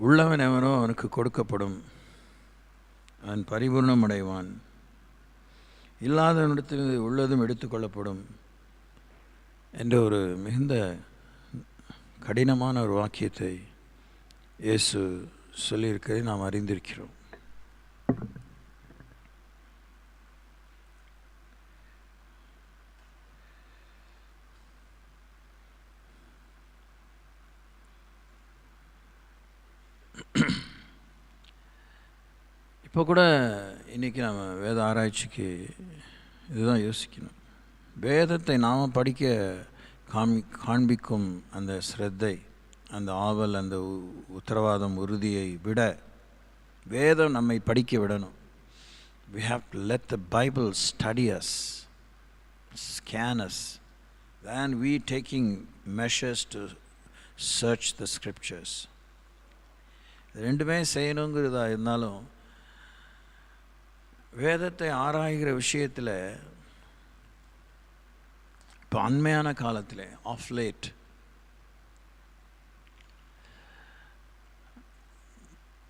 உள்ளவன் எவனோ அவனுக்கு கொடுக்கப்படும், அவன் பரிபூர்ணம் அடைவான். இல்லாதவனிடத்தில் உள்ளதும் எடுத்துக்கொள்ளப்படும் என்ற ஒரு மிகுந்த கடினமான ஒரு வாக்கியத்தை இயேசு சொல்லியிருக்கிறதை நாம் அறிந்திருக்கிறோம். இப்போ கூட இன்றைக்கி நம்ம வேத ஆராய்ச்சிக்கு இதுதான் யோசிக்கணும். வேதத்தை நாம் படிக்க காண்பிக்கும் அந்த ஸ்ரத்தை, அந்த ஆவல், அந்த உத்தரவாதம், உறுதியை விட வேதம் நம்மை படிக்க விடணும். We have to let the Bible study us, scan us, then we taking measures to search the scriptures. ரெண்டுமே செய்யணுங்கிறதா இருந்தாலும் வேதத்தை ஆராய்கிற விஷயத்தில் இப்போ அண்மையான காலத்தில் ஆஃப் லேட்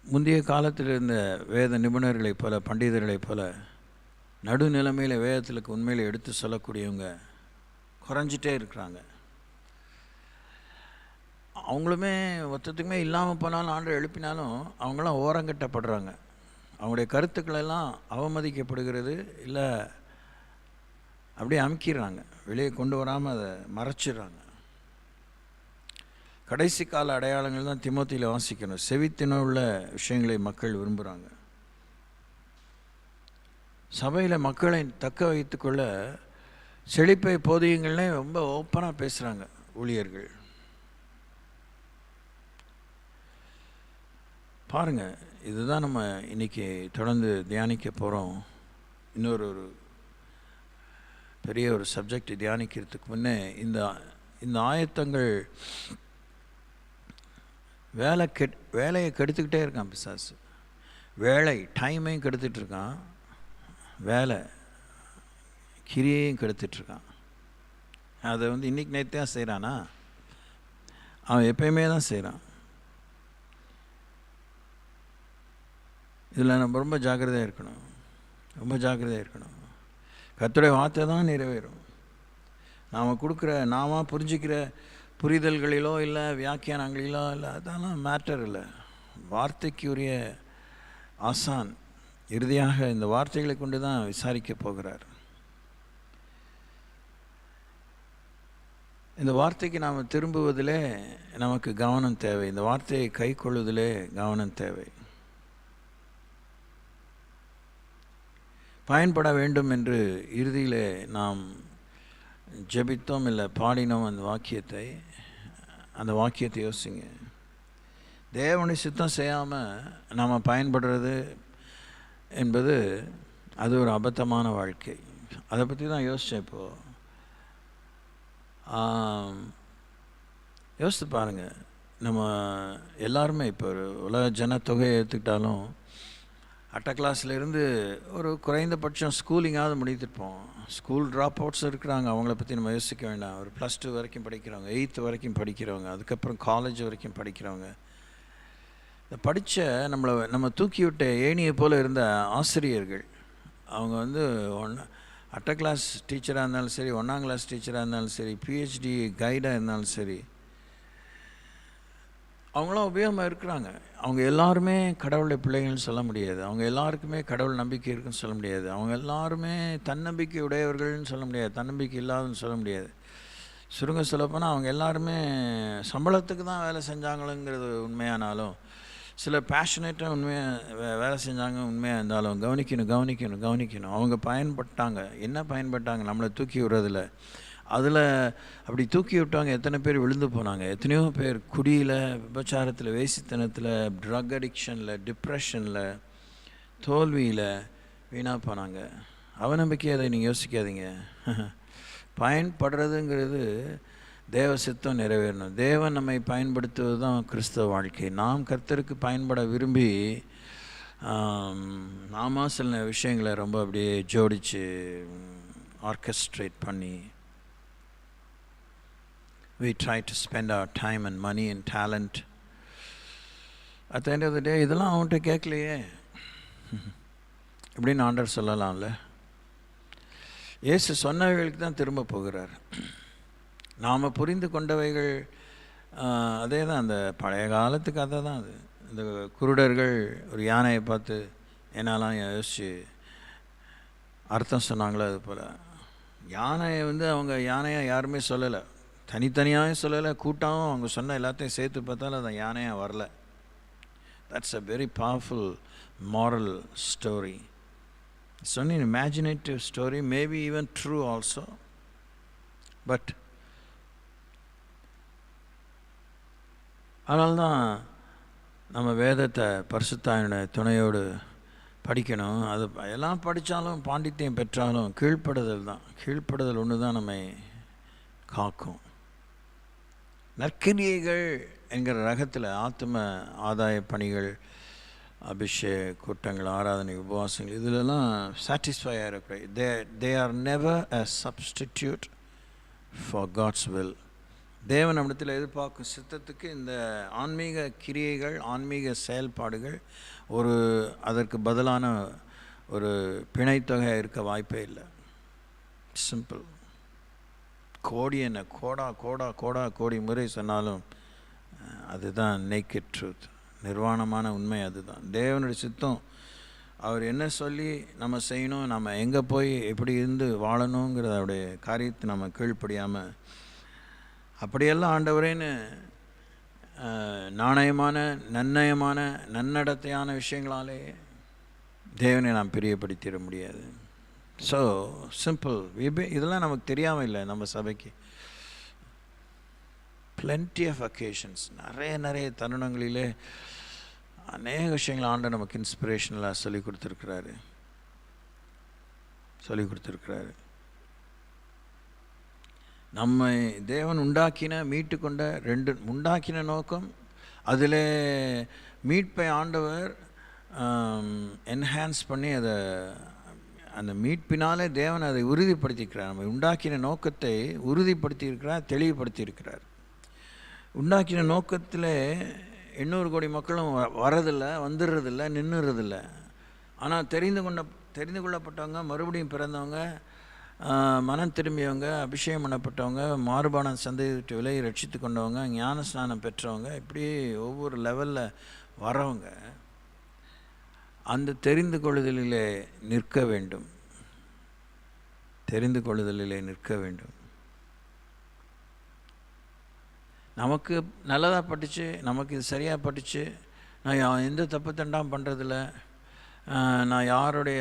முந்தைய காலத்தில் இருந்த வேத நிபுணர்களைப் போல, பண்டிதர்களைப் போல நடுநிலைமையில் வேதத்துக்கு உண்மையில் எடுத்து சொல்லக்கூடியவங்க குறைஞ்சிட்டே இருக்கிறாங்க. அவங்களுமே மொத்தத்துக்குமே இல்லாமல் போனாலும், ஆண்டு எழுப்பினாலும் அவங்களாம் ஓரங்கட்டப்படுறாங்க. அவங்களுடைய கருத்துக்களெல்லாம் அவமதிக்கப்படுகிறது, இல்லை அப்படியே அமுக்கிறாங்க, வெளியே கொண்டு வராமல் அதை மறைச்சிடுறாங்க. கடைசி கால அடையாளங்கள் தான் தீமோத்தேயுவில் வாசிக்கணும். செவித்தின உள்ள விஷயங்களை மக்கள் விரும்புகிறாங்க. சபையில் மக்களை தக்க வைத்துக்கொள்ள செழிப்பை போதியங்கள்னே ரொம்ப ஓப்பனாக பேசுகிறாங்க ஊழியர்கள். பாருங்கள், இதுதான் நம்ம இன்றைக்கி தொடர்ந்து தியானிக்க போகிறோம். இன்னொரு பெரிய ஒரு சப்ஜெக்ட் தியானிக்கிறதுக்கு முன்னே இந்த ஆயத்தங்கள் வேலையை கெடுத்துக்கிட்டே இருக்கான் பிசாசு. டைமையும் கெடுத்துட்ருக்கான், வேலை கிரியையும் கெடுத்துட்ருக்கான். அதை இன்றைக்கி நேற்று தான் செய்கிறானா? அவன் எப்பயுமே தான் செய்கிறான். இதில் நம்ம ரொம்ப ஜாக்கிரதையாக இருக்கணும். கர்த்தருடைய வார்த்தை தான் நிறைவேறும். நாம புரிஞ்சிக்கிற புரிதல்களிலோ இல்லை வியாக்கியானங்களிலோ இல்லை, அதெல்லாம் மேட்டர் இல்லை. வார்த்தைக்குரிய ஆசான் இறுதியாக இந்த வார்த்தைகளை கொண்டு தான் விசாரிக்க போகிறார். இந்த வார்த்தைக்கு நாம் திரும்புவதிலே நமக்கு கவனம் தேவை. இந்த வார்த்தையை கை கொள்வதிலே கவனம் தேவை. பயன்பட வேண்டும் என்று இறுதியில் நாம் ஜெபித்தோம், இல்லை பாடினோம். அந்த வாக்கியத்தை யோசிங்க. தேவனுடைய சித்தம் செய்யாமல் நாம் பயன்படுறது என்பது அது ஒரு அபத்தமான வாழ்க்கை. அதை பற்றி தான் யோசித்தேன். இப்போது யோசித்து பாருங்கள், நம்ம எல்லாருமே இப்போ ஒரு உலக ஜனத்தொகையை எடுத்துக்கிட்டாலும் அட்டை கிளாஸ்லேருந்து ஒரு குறைந்தபட்சம் ஸ்கூலிங்காவது முடித்திருப்போம். ஸ்கூல் ட்ராப் அவுட்ஸ் இருக்கிறாங்க, அவங்கள பற்றி நம்ம யோசிக்க வேண்டாம். ஒரு +2 வரைக்கும் படிக்கிறவங்க, 8th வரைக்கும் படிக்கிறவங்க, அதுக்கப்புறம் காலேஜ் வரைக்கும் படிக்கிறவங்க, இந்த படித்த நம்ம தூக்கி விட்ட ஏணியை போல் இருந்த ஆசிரியர்கள், அவங்க அட்டை கிளாஸ் டீச்சராக இருந்தாலும் சரி, 1ஆம் கிளாஸ் டீச்சராக இருந்தாலும் சரி, PhD கைடாக இருந்தாலும் சரி, அவங்களாம் உபயோகமாக இருக்கிறாங்க. அவங்க எல்லாருமே கடவுளுடைய பிள்ளைகள்னு சொல்ல முடியாது. அவங்க எல்லாருக்குமே கடவுள் நம்பிக்கை இருக்குன்னு சொல்ல முடியாது. அவங்க எல்லாருமே தன்னம்பிக்கை உடையவர்கள்னு சொல்ல முடியாது, தன்னம்பிக்கை இல்லாதன்னு சொல்ல முடியாது. சுருங்க சொல்லப்போனால் அவங்க எல்லாருமே சம்பளத்துக்கு தான் வேலை செஞ்சாங்களுங்கிறது உண்மையானாலும், சில பேஷனேட்டாக வேலை செஞ்சாங்க உண்மையாக இருந்தாலும், கவனிக்கணும். அவங்க பயன்பட்டாங்க. என்ன பயன்பட்டாங்க? நம்மளை தூக்கி விடுறதில்ல. அதில் அப்படி தூக்கி விட்டவங்க எத்தனை பேர் விழுந்து போனாங்க? எத்தனையோ பேர் குடியில், விபச்சாரத்தில், வேசித்தனத்தில், ட்ரக் அடிக்ஷனில், டிப்ரெஷனில், தோல்வியில் வீணாக போனாங்க. அவநம்பிக்கை அதை நீங்கள் யோசிக்காதீங்க. பயன்படுறதுங்கிறது தேவ சித்தம் நிறைவேறணும். தேவன் நம்மை பயன்படுத்துவது தான் கிறிஸ்தவ வாழ்க்கை. நாம் கர்த்தருக்கு பயன்பட விரும்பி நாம சில விஷயங்களை ரொம்ப அப்படியே ஜோடித்து ஆர்கெஸ்ட்ரேட் பண்ணி we try to spend our time and money and talent at the end of the day இதெல்லாம் அவன்கிட்ட கேட்கலையே இப்படின்னு ஆண்டவர் சொல்லலாம்ல. இயேசு சொன்னவைகளுக்கு தான் திரும்ப போகிறார். நாம் புரிந்து கொண்டவைகள் அதே தான், அந்த பழைய காலத்து கதை தான் அது. இந்த குருடர்கள் ஒரு யானையை பார்த்து என்னெல்லாம் யோசித்து அர்த்தம் சொன்னாங்களோ அது போல் யானையை அவங்க யானையாக யாருமே சொல்லலை, தனித்தனியாகவும் சொல்லலை, கூட்டாகவும் அவங்க சொன்ன எல்லாத்தையும் சேர்த்து பார்த்தாலும் அது யானையாக வரல. That's a very powerful moral story. It's only an imaginative story, maybe even true also, but அதனால்தான் நம்ம வேதத்தை பரிசுத்தாவினுடைய துணையோடு படிக்கணும். அது எல்லாம் படித்தாலும் பாண்டித்தியம் பெற்றாலும் கீழ்ப்படுதல் தான், கீழ்ப்படுதல் ஒன்று தான் நம்மை காக்கும். நற்கிரியைகள் என்கிற ரகத்தில் ஆத்ம ஆதாய பணிகள், அபிஷேக கூட்டங்கள், ஆராதனை, உபவாசங்கள், இதிலெல்லாம் சாட்டிஸ்ஃபையாக இருக்கிற they are never a substitute for God's will. தேவன் நம்மிடத்தில் எதிர்பார்க்கும் சித்தத்துக்கு இந்த ஆன்மீக கிரியைகள், ஆன்மீக செயல்பாடுகள் அதற்கு பதிலான ஒரு பிணைத்தொகை இருக்க வாய்ப்பே இல்லை. சிம்பிள். கோடி என்ன கோடி முறை சொன்னாலும் அதுதான் நேக்கட் ட்ரூத், நிர்வாணமான உண்மை. அதுதான் தேவனுடைய சித்தம். அவர் என்ன சொல்லி நம்ம செய்யணும், நம்ம எங்கே போய் எப்படி இருந்து வாழணுங்கிற அவருடைய காரியத்தை நம்ம கீழ்ப்படியாமல் அப்படியெல்லாம் ஆண்டவரேன்னு நாணயமான நன்னயமான நன்னடத்தையான விஷயங்களாலே தேவனை நாம் பிரியப்படுத்திட முடியாது. So simple. இதெல்லாம் நமக்கு தெரியாமல் இல்லை. நம்ம சபைக்கு plenty of occasions, நிறைய தருணங்களிலே அநேக விஷயங்கள் ஆண்டு நமக்கு இன்ஸ்பிரேஷனலாக சொல்லி கொடுத்துருக்கிறாரு. நம்மை தேவன் மீட்டு கொண்ட உண்டாக்கின நோக்கம், அதில் மீட்பை ஆண்டவர் என்ஹான்ஸ் பண்ணி அந்த மீட்பினாலே தேவன் அதை உறுதிப்படுத்தியிருக்கிறார். நம்ம உண்டாக்கின நோக்கத்தை உறுதிப்படுத்தியிருக்கிறார், தெளிவுபடுத்தியிருக்கிறார். உண்டாக்கின நோக்கத்தில் 800 கோடி மக்களும் வரதில்லை, வந்துடுறதில்லை, நின்றுறதில்லை. ஆனால் தெரிந்து கொள்ளப்பட்டவங்க, மறுபடியும் பிறந்தவங்க, மனம் திரும்பியவங்க, அபிஷேகம் பண்ணப்பட்டவங்க, மாறுபான சந்தேகத்தை விலையை ரட்சித்து கொண்டவங்க, ஞான ஸ்நானம் பெற்றவங்க, இப்படி ஒவ்வொரு லெவலில் வரவங்க அந்த தெரிந்து கொள்ளுதலிலே நிற்க வேண்டும். நமக்கு நல்லதாக பட்டுச்சு, நமக்கு இது சரியாக பட்டுச்சு, நான் எந்த தப்பு தண்டாம் பண்ணுறதில்ல, நான் யாருடைய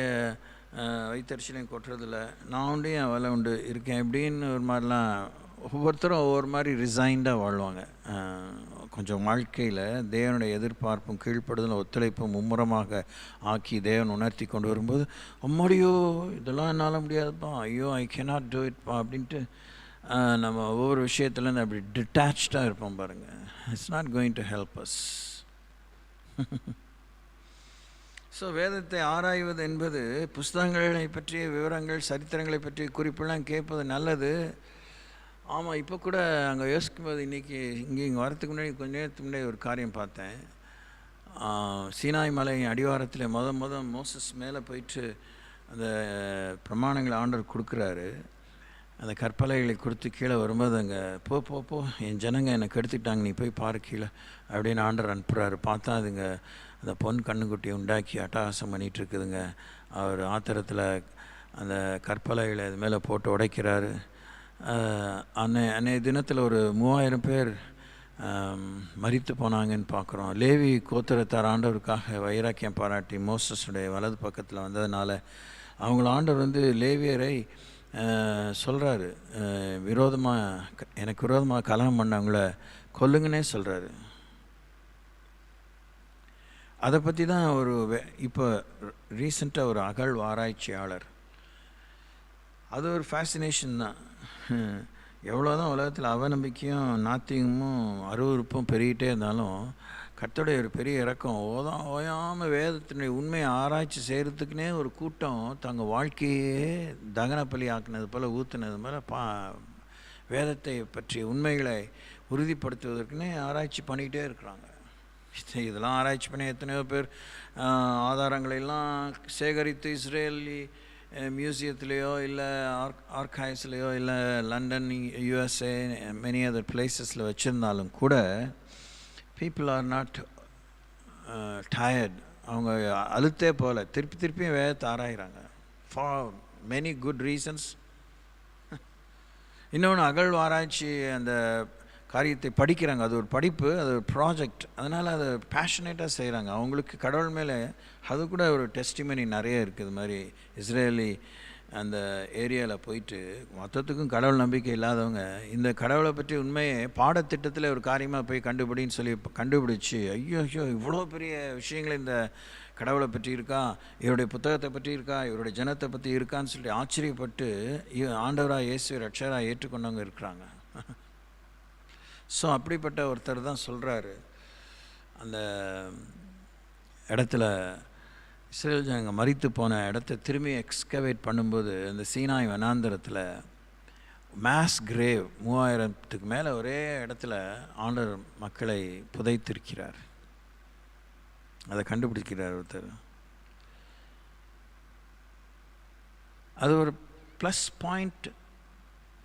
வைத்தறிச்சலையும் கொட்டுறதில்ல, நான் உண்டு என் வேலை உண்டு இருக்கேன் இப்படின்னு ஒரு மாதிரிலாம் ஒவ்வொருத்தரும் ஒவ்வொரு மாதிரி ரிசைண்டாக வாழ்வாங்க. கொஞ்சம் வாழ்க்கையில் தேவனுடைய எதிர்பார்ப்பும் கீழ்ப்படுதலும் ஒத்துழைப்பும் மும்முரமாக ஆக்கி தேவன் உணர்த்தி கொண்டு வரும்போது, அம்மாடியோ இதெல்லாம் என்னால் முடியாதுப்பா, ஐயோ ஐ கேனாட் டூ இட்ப்பா அப்படின்ட்டு நம்ம ஒவ்வொரு விஷயத்துலேருந்து அப்படி டிட்டாச்சாக இருப்போம் பாருங்கள். It's not going to help us. So வேதத்தை ஆராய்வது என்பது புஸ்தகங்களை பற்றிய விவரங்கள், சரித்திரங்களை பற்றிய குறிப்பெல்லாம் கேட்பது நல்லது. ஆமாம், இப்போ கூட அங்கே யோசிக்கும்போது இங்கே வரத்துக்கு முன்னாடி கொஞ்ச நேரத்துக்கு முன்னாடி ஒரு காரியம் பார்த்தேன். சீனாய் மலை அடிவாரத்தில் மோசஸ் மேலே போயிட்டு அந்த பிரமாணங்களை ஆண்டவர் கொடுக்குறாரு. அந்த கற்பலைகளை கொடுத்து கீழே வரும்போது அங்கே போ என் ஜனங்க என்னை கெடுத்துட்டாங்க, நீ போய் பாரு கீழே அப்படின்னு ஆண்டவர் அனுப்புகிறாரு. பார்த்தா அதுங்க அந்த பொன் கண்ணுக்குட்டியை உண்டாக்கி அட்டகாசம் பண்ணிகிட்ருக்குதுங்க. அவர் ஆத்திரத்தில் அந்த கற்பலைகளை அது மேலே போட்டு உடைக்கிறாரு. அன்னைய தினத்தில் ஒரு 3000 பேர் மரித்து போனாங்கன்னு பார்க்குறோம். லேவி கோத்திரத்தார் ஆண்டவருக்காக வைராக்கியம் பாராட்டி மோசஸுடைய வலது பக்கத்தில் வந்ததுனால அவங்கள ஆண்டவர் லேவியரை சொல்கிறாரு, எனக்கு விரோதமாக கலகம் பண்ணவங்கள கொல்லுங்கன்னே சொல்கிறாரு. அதை பற்றி தான் இப்போ ரீசெண்டாக ஒரு ஆராய்ச்சியாளர், அது ஒரு ஃபேசினேஷன் தான். எவ்வளோதான் உலகத்தில் அவநம்பிக்கையும் நாத்திகமும் அருவருப்பும் பெருகிட்டே இருந்தாலும் கர்த்தருடைய ஒரு பெரிய இறக்கம் ஓயாமல் வேதத்தினுடைய உண்மையை ஆராய்ச்சி செய்கிறதுக்குனே ஒரு கூட்டம் தங்கள் வாழ்க்கையே தகன பலி ஆக்கினது போல் ஊற்றுனது போல் வேதத்தை பற்றிய உண்மைகளை உறுதிப்படுத்துவதற்குனே ஆராய்ச்சி பண்ணிக்கிட்டே இருக்கிறாங்க. இதெல்லாம் ஆராய்ச்சி பண்ணி எத்தனையோ பேர் ஆதாரங்களெல்லாம் சேகரித்து இஸ்ரேலி மியூசியத்துலேயோ இல்லை ஆர்கைவ்ஸ்லேயோ இல்லை லண்டன், யூஎஸ்ஏ, மெனி அதர் பிளேசஸில் வச்சுருந்தாலும் கூட பீப்புள் ஆர் நாட் டயர்ட். அவங்க அழுத்தே போல திருப்பியும் வேதத்தை ஆராயிறாங்க ஃபார் மெனி குட் ரீசன்ஸ். இன்னொன்று அகழ்வாராய்ச்சி அந்த காரியத்தை படிக்கிறாங்க. அது ஒரு படிப்பு, அது ஒரு ப்ராஜெக்ட். அதனால் அதை பேஷனேட்டாக செய்கிறாங்க. அவங்களுக்கு கடவுள் மேலே அது கூட ஒரு டெஸ்டிமனி நிறைய இருக்குது. இது மாதிரி இஸ்ரேலி அந்த ஏரியாவில் போயிட்டு மொத்தத்துக்கும் கடவுள் நம்பிக்கை இல்லாதவங்க இந்த கடவுளை பற்றி உண்மையே பாடத்திட்டத்தில் ஒரு காரியமாக போய் கண்டுபிடின்னு சொல்லி கண்டுபிடிச்சி ஐயோ இவ்வளோ பெரிய விஷயங்கள் இந்த கடவுளை பற்றி இருக்கா, இவருடைய புத்தகத்தை பற்றி இருக்கா, இவருடைய ஜனத்தை பற்றி இருக்கான்னு சொல்லி ஆச்சரியப்பட்டு ஆண்டவராக இயேசு ரட்சகராக ஏற்றுக்கொண்டவங்க இருக்கிறாங்க. ஸோ அப்படிப்பட்ட ஒருத்தர் தான் சொல்கிறாரு, அந்த இடத்துல இஸ்ரேல் ஜனங்க மரித்து போன இடத்த திரும்பி எக்ஸ்கவேட் பண்ணும்போது அந்த சீனாய் வனாந்தரத்தில் மாஸ் கிரேவ் 3000க்கு மேலே ஒரே இடத்துல ஆண்டவர் மக்களை புதைத்திருக்கிறார். அதை கண்டுபிடிக்கிறார் ஒருத்தர். அது ஒரு ப்ளஸ் பாயிண்ட்,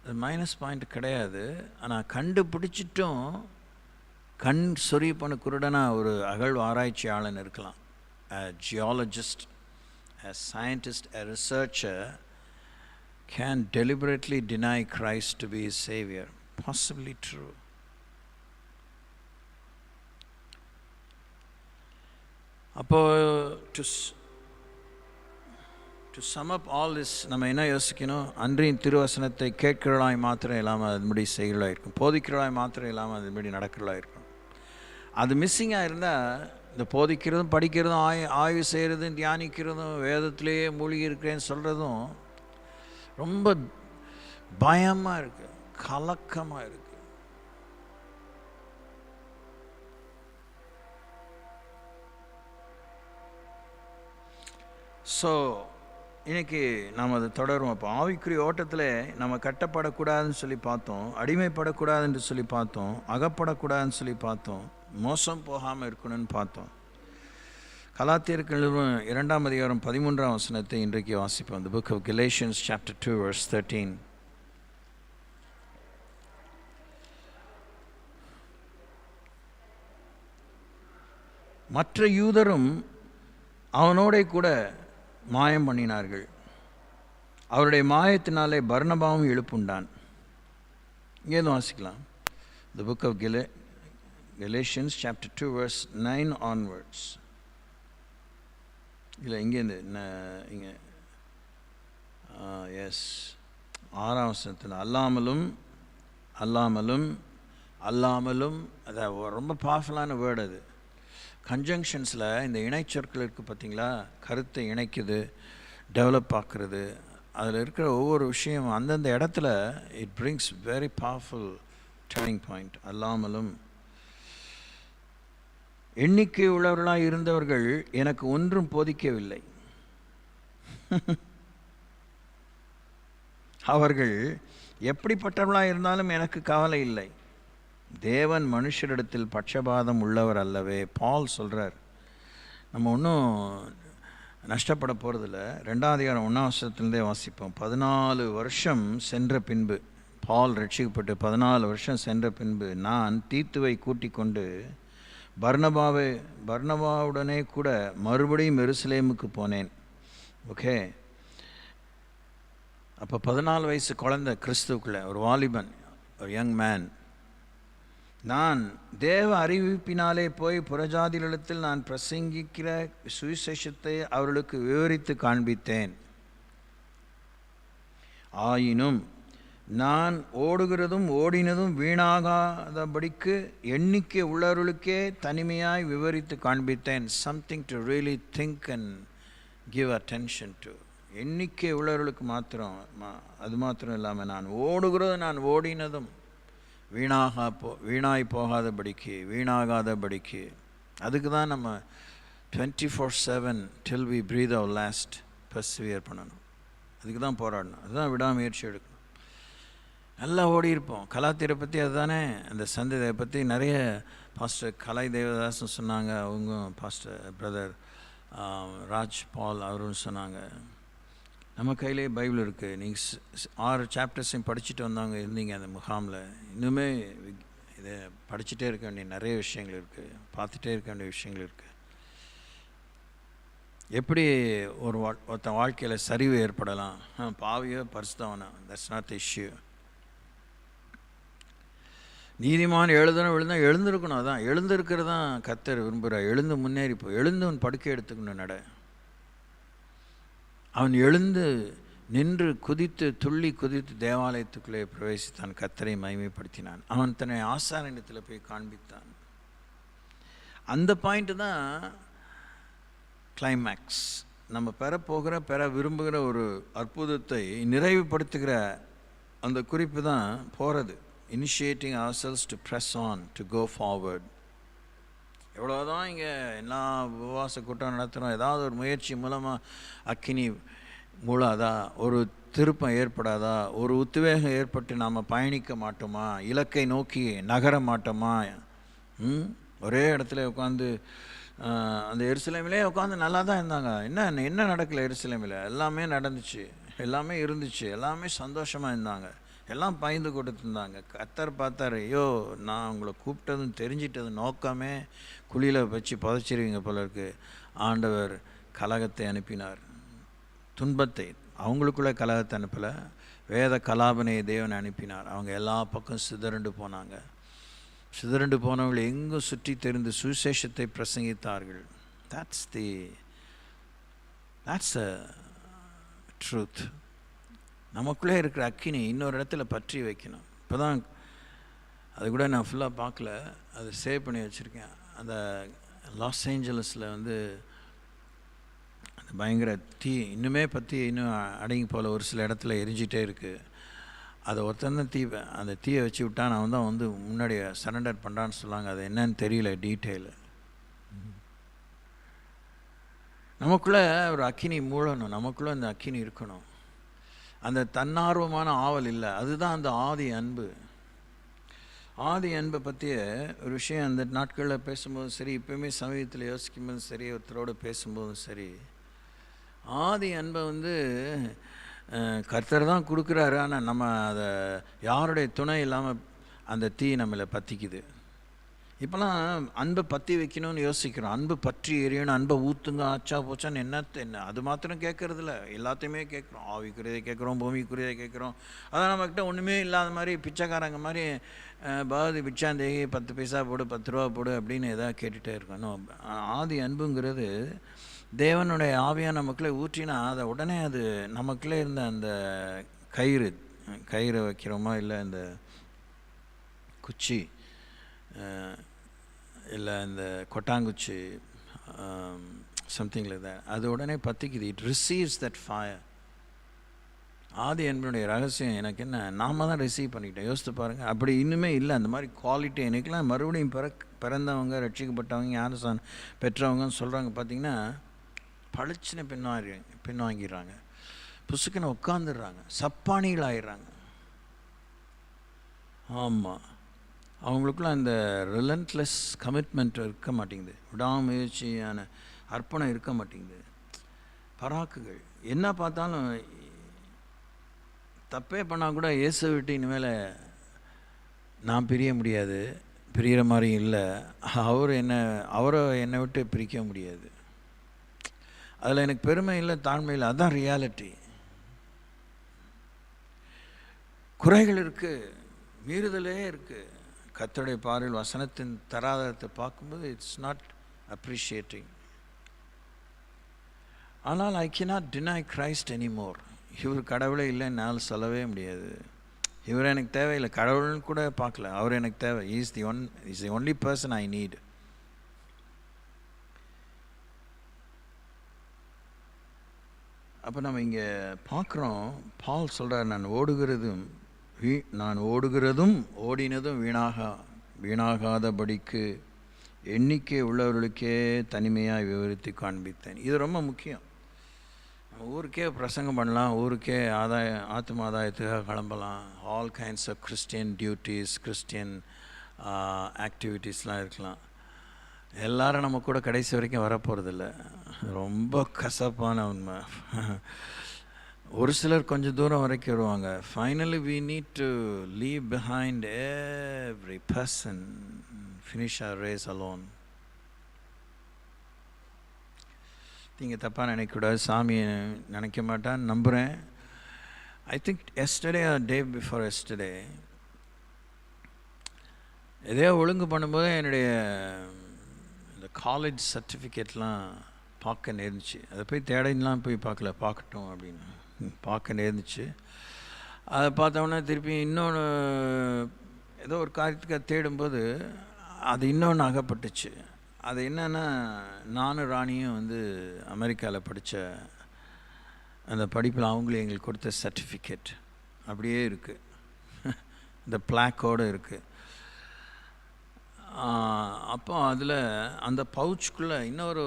அது மைனஸ் பாயிண்ட் கிடையாது. ஆனால் கண்டுபிடிச்சிட்டும் கண் சொறி பண்ண குருடனாக ஒரு அகழ்வு ஆராய்ச்சியாளன் இருக்கலாம். A geologist, a scientist, a researcher can deliberately deny Christ to be his savior. Possibly true. அப்போ to sum up all this, நம்ம என்ன யோசிக்கணும்? அன்றையின் திருவசனத்தை கேட்கிறவளாய் மாத்திரம் இல்லாமல் அதுபடி செய்கிறவளாக இருக்கும், போதிக்கிறவளாய் மாத்திரம் இல்லாமல் அதுபடி நடக்கிறவளாக இருக்கும். அது மிஸ்ஸிங்காக இருந்தால் இந்த போதிக்கிறதும் படிக்கிறதும் ஆய்வு செய்கிறதும் தியானிக்கிறதும் வேதத்திலேயே மூழ்கி இருக்கிறேன்னு சொல்கிறதும் ரொம்ப பயமாக இருக்குது, கலக்கமாக இருக்குது. ஸோ இன்றைக்கி நாம் அதை தொடருவோம். அப்போ ஆவிக்குரிய ஓட்டத்தில் நம்ம கட்டப்படக்கூடாதுன்னு சொல்லி பார்த்தோம், அடிமைப்படக்கூடாதுன்னு சொல்லி பார்த்தோம், அகப்படக்கூடாதுன்னு சொல்லி பார்த்தோம், மோசம் போகாமல் இருக்கணும்னு பார்த்தோம். கலாத்தியருக்கு 2ஆம் அதிகாரம் 13ஆம் வசனத்தை இன்றைக்கு வாசிப்போம். The book of Galatians chapter 2 verse 13. மற்ற யூதரும் அவனோட கூட மாயம் பண்ணினார்கள், அவருடைய மாயத்தினாலே பர்னபாவும் எழுப்புண்டான். இங்கே வாசிக்கலாம். The book of Galatians chapter 2 verse 9 onwards. இல்லை இங்கேருந்து இங்கே எஸ் 6ஆம் வசனத்தில் அல்லாமலும் அல்லாமலும் அல்லாமலும், அது ரொம்ப பவர்ஃபுல்லான வேர்டு. அது கன்ஜங்ஷன்ஸில் இந்த இணைச்சொற்கள் இருக்குது பார்த்தீங்களா, கருத்தை இணைக்குது, டெவலப் ஆக்குறது, அதில் இருக்கிற ஒவ்வொரு விஷயம் அந்தந்த இடத்துல it brings very powerful turning point. அல்லாமலும் எண்ணிக்கை உள்ளவர்களாக இருந்தவர்கள் எனக்கு ஒன்றும் போதிக்கவில்லை, அவர்கள் எப்படிப்பட்டவர்களாக இருந்தாலும் எனக்கு கவலை இல்லை, தேவன் மனுஷரிடத்தில் பட்சபாதம் உள்ளவர் அல்லவே. பால் சொல்கிறார். நம்ம ஒன்றும் நஷ்டப்பட போகிறதில்ல. 2ஆம் அதிகாரம் 1ஆம் வசனத்திலேருந்தே வாசிப்போம். 14 வருஷம் சென்ற பின்பு, பால் ரட்சிக்கப்பட்டு 14 வருஷம் சென்ற பின்பு நான் தீத்துவை கூட்டிக் கொண்டு பர்னபாவுடனே கூட மறுபடியும் எருசலேமுக்கு போனேன். ஓகே, அப்போ 14 வயசு குழந்தை கிறிஸ்துவுக்குள்ள ஒரு வாலிபன், ஒரு யங் மேன். நான் தேவ அறிவிப்பினாலே போய் புறஜாதிகளிடத்தில் நான் பிரசங்கிக்கிற சுவிசேஷத்தை அவர்களுக்கு விவரித்து காண்பித்தேன். ஆயினும் நான் ஓடுகிறதும் ஓடினதும் வீணாகாதபடிக்கு எண்ணிக்கை உள்ளவர்களுக்கே தனிமையாய் விவரித்து காண்பித்தேன். Something to really think and give attention to. எண்ணிக்கை உள்ளவர்களுக்கு மாத்திரம், அது மாத்திரம் இல்லாமல் நான் ஓடுகிறதும் நான் ஓடினதும் வீணாய் போகாதபடிக்கு, வீணாகாதபடிக்கு. அதுக்கு தான் நம்ம 24/7 till we breathe our last persevere பண்ணணும். அதுக்கு தான் போராடணும், அதுதான் விடாமுயற்சி எடுக்கணும். நல்லா ஓடி இருப்போம். கலாத்தியரை பற்றி அதுதானே, அந்த சந்ததியை பற்றி நிறைய பாஸ்டர் கலை தேவதாசன் சொன்னாங்க, அவங்க பாஸ்டர் பிரதர் ராஜ் பால் அவரும் சொன்னாங்க, நம்ம கையிலே பைபிள் இருக்குது. நீங்கள் 6 சாப்டர்ஸையும் படிச்சுட்டு வந்தாங்க இருந்தீங்க அந்த முகாமில். இன்னுமே இதை படிச்சுட்டே இருக்க வேண்டிய நிறைய விஷயங்கள் இருக்குது, பார்த்துட்டே இருக்க வேண்டிய விஷயங்கள் இருக்குது. எப்படி ஒருத்தன் வாழ்க்கையில் சரிவு ஏற்படலாம், பாவியோ பரிசுத்தவனா, தட்ஸ் நாட் த இஷ்யூ. நீதிமான் எழுந்திருக்கணும். அதான் எழுந்திருக்கிறது தான் கர்த்தர் விரும்புகிறார். எழுந்து முன்னேறிப்போ, எழுந்து உன் படுக்கை எடுத்துக்கணும் நட. அவன் எழுந்து நின்று குதித்து துள்ளி குதித்து தேவாலயத்துக்குள்ளே பிரவேசித்தான், கர்த்தரை மகிமைப்படுத்தினான். அவன் தன்னை ஆசாரியத்தில் போய் காண்பித்தான். அந்த பாயிண்ட்டு தான் கிளைமேக்ஸ். நம்ம பெற விரும்புகிற ஒரு அற்புதத்தை நிறைவுபடுத்துகிற அந்த குறிப்பு தான் போகிறது. Initiating ourselves to press on, to go forward. எவ்வளோதான் இங்கே எல்லா உபவாச கூட்டம் நடத்துகிறோம், ஏதாவது ஒரு முயற்சி மூலமாக அக்கினி மூளாதா, ஒரு திருப்பம் ஏற்படாதா, ஒரு உத்வேகம் ஏற்பட்டு நாம் பயணிக்க மாட்டோமா, இலக்கை நோக்கி நகர மாட்டோமா? ஒரே இடத்துல உட்காந்து அந்த எருசலேமிலே உட்காந்து நல்லா தான் இருந்தாங்க. என்ன நடக்கலை எருசலேமில்? எல்லாமே நடந்துச்சு, எல்லாமே இருந்துச்சு, எல்லாமே சந்தோஷமாக இருந்தாங்க, எல்லாம் பயந்து கொடுத்துருந்தாங்க. கர்த்தர் பார்த்தார், ஐயோ நான் உங்களை கூப்பிட்டதும் தெரிஞ்சிட்டது நோக்கமே குழியில் வச்சு புதைச்சிருவீங்க போல இருக்கு. ஆண்டவர் கலகத்தை அனுப்பினார், துன்பத்தை. அவங்களுக்குள்ளே கலகத்தை அனுப்பலை, வேத கலாபனை தேவனை அனுப்பினார். அவங்க எல்லா பக்கம் சிதறண்டு போனாங்க. சிதறண்டு போனவர்கள் எங்கும் சுற்றி தெரிந்து சுவிசேஷத்தை பிரசங்கித்தார்கள். that's a truth. நமக்குள்ளே இருக்கிற அக்கினி இன்னொரு இடத்துல பற்றி வைக்கணும். இப்போ தான் அது கூட நான் ஃபுல்லாக பார்க்கல, அதை சேவ் பண்ணி வச்சுருக்கேன். அந்த லாஸ் ஏஞ்சலஸில் வந்து அந்த பயங்கர தீ இன்னுமே பற்றி இன்னும் அடங்கி போல் ஒரு சில இடத்துல எரிஞ்சிட்டே இருக்குது. அதை ஒருத்தந்தான் அந்த தீயை வச்சு விட்டான், அவன் தான் வந்து முன்னாடி சரண்டர் பண்ணுறான்னு சொல்லாங்க. அது என்னன்னு தெரியல டீட்டெயிலு. நமக்குள்ளே ஒரு அக்கினி மூழணும், நமக்குள்ளே அந்த அக்கினி இருக்கணும். அந்த தன்னார்வமான ஆவல் இல்லை, அதுதான் அந்த ஆதி அன்பு. ஆதி அன்பை பற்றிய ஒரு விஷயம் அந்த நாட்களில் பேசும்போதும் சரி, இப்போயுமே சமீபத்தில் யோசிக்கும்போதும் சரி, ஒருத்தரோடு பேசும்போதும் சரி, ஆதி அன்பை வந்து கர்த்தர் தான் கொடுக்குறாரு. ஆனால் நம்ம அதை யாருடைய துணை இல்லாமல் அந்த தீ நம்மளை பற்றிக்குது. இப்போலாம் அன்பை பற்றி வைக்கணும்னு யோசிக்கிறோம், அன்பு பற்றி எரியணும், அன்பை ஊற்றுங்க ஆச்சா போச்சான்னு என்ன அது மாத்திரம் கேட்குறதில்ல, எல்லாத்தையுமே கேட்குறோம். ஆவிக்குரியதை கேட்குறோம், பூமிக்குரியதை கேட்குறோம். அதான் நம்மக்கிட்ட ஒன்றுமே இல்லாத மாதிரி பிச்சைக்காரங்க மாதிரி பாதி பிச்சாந்தேகி 10 பைசா போடு, 10 ரூபா போடு அப்படின்னு எதாவது கேட்டுகிட்டே இருக்கணும். ஆதி அன்புங்கிறது தேவனுடைய ஆவியாக நமக்குள்ளே ஊற்றினா அதை உடனே அது நமக்குள்ளே இருந்த அந்த கயிறு வைக்கிறோமா, இல்லை இந்த குச்சி, இல்லை இந்த கொட்டாங்குச்சி, சம்திங் லைக் தட், அது உடனே பற்றிக்குது. It receives that fire. ஆதி அன்பனுடைய ரகசியம் எனக்கு என்ன, நாம தான் ரிசீவ் பண்ணிக்கிட்டேன். யோசித்து பாருங்கள். அப்படி இன்னுமே இல்லை அந்த மாதிரி குவாலிட்டி. எனக்குலாம் மறுபடியும் பிறந்தவங்க, ரட்சிக்கப்பட்டவங்க, ஞானஸ்நானம் பெற்றவங்கன்னு சொல்கிறாங்க. பார்த்திங்கன்னா பளிச்சுன்னு பின்வாங்கிடுறாங்க, புசுக்குன்னு உட்காந்துடுறாங்க, சப்பானிகள் ஆயிடுறாங்க. ஆமாம், அவங்களுக்குள்ள அந்த ரிலன்ட்லெஸ் கமிட்மெண்ட் இருக்க மாட்டேங்குது, விடாமுயற்சியான அர்ப்பணம் இருக்க மாட்டேங்குது. பராக்குகள் என்ன பார்த்தாலும் தப்பே பண்ணால் கூட இயேசு விட்டு இனிமேல் நான் பிரிய முடியாது, பிரிகிற மாதிரியும் இல்லை, அவரை என்னை விட்டு பிரிக்க முடியாது. அதில் எனக்கு பெருமை இல்லை, தாழ்மை இல்லை, அதுதான் ரியாலிட்டி. குறைகள் இருக்குது, மீறுதலே இருக்குது. கர்த்தருடைய பார்வையில் வசனத்தின் தராதரத்தை பார்க்கும்போது இட்ஸ் நாட் அப்ரிஷியேட்டிங். ஆனால் ஐ cannot deny Christ anymore. இவர் கடவுளே இல்லை என்னால் சொல்லவே முடியாது. இவர் எனக்கு தேவையில்லை, கடவுள்னு கூட பார்க்கல, அவர் எனக்கு தேவை. Is the only person I need. அப்போ நம்ம இங்கே பார்க்குறோம், பால் சொல்கிறார், நான் ஓடுகிறதும் ஓடினதும் வீணாகாதபடிக்கு எண்ணிக்கை உள்ளவர்களுக்கே தனிமையாக விவரித்து காண்பித்தேன். இது ரொம்ப முக்கியம். நம்ம ஊருக்கே பிரசங்கம் பண்ணலாம், ஊருக்கே ஆத்ம ஆதாயத்துக்காக கிளம்பலாம். All kinds of Christian duties, Christian ஆக்டிவிட்டீஸ்லாம் இருக்கலாம். எல்லாரும் நம்ம கூட கடைசி வரைக்கும் வரப்போகிறதில்ல. ரொம்ப கசப்பான உண்மை. ஒரு சிலர் கொஞ்சம் தூரம் வரைக்கும் வருவாங்க. Finally we need to leave behind every person, finish our race alone. நீங்கள் தப்பாக நினைக்கக்கூடாது. சாமியை நினைக்க மாட்டான்னு நம்புகிறேன். I think yesterday or day before yesterday எதையோ ஒழுங்கு பண்ணும்போது என்னுடைய இந்த காலேஜ் சர்டிஃபிகேட்லாம் பார்க்க நேர்ந்துச்சு. அதை போய் தேடலாம் போய் பார்க்கட்டும் அப்படின்னு பார்க்க நேர்ந்துச்சு. அதை பார்த்தோன்னா திருப்பி இன்னொன்று ஏதோ ஒரு காரியத்துக்கு தேடும்போது அது இன்னொன்று அகப்பட்டுச்சு. அது என்னென்னா, நானும் ராணியும் வந்து அமெரிக்காவில் படித்த அந்த படிப்பில் அவங்களும் எங்களுக்கு கொடுத்த சர்டிஃபிகேட் அப்படியே இருக்குது. இந்த பிளாக்கோடு இருக்குது. அப்போ அதில் அந்த பவுச்சுக்குள்ளே இன்னொரு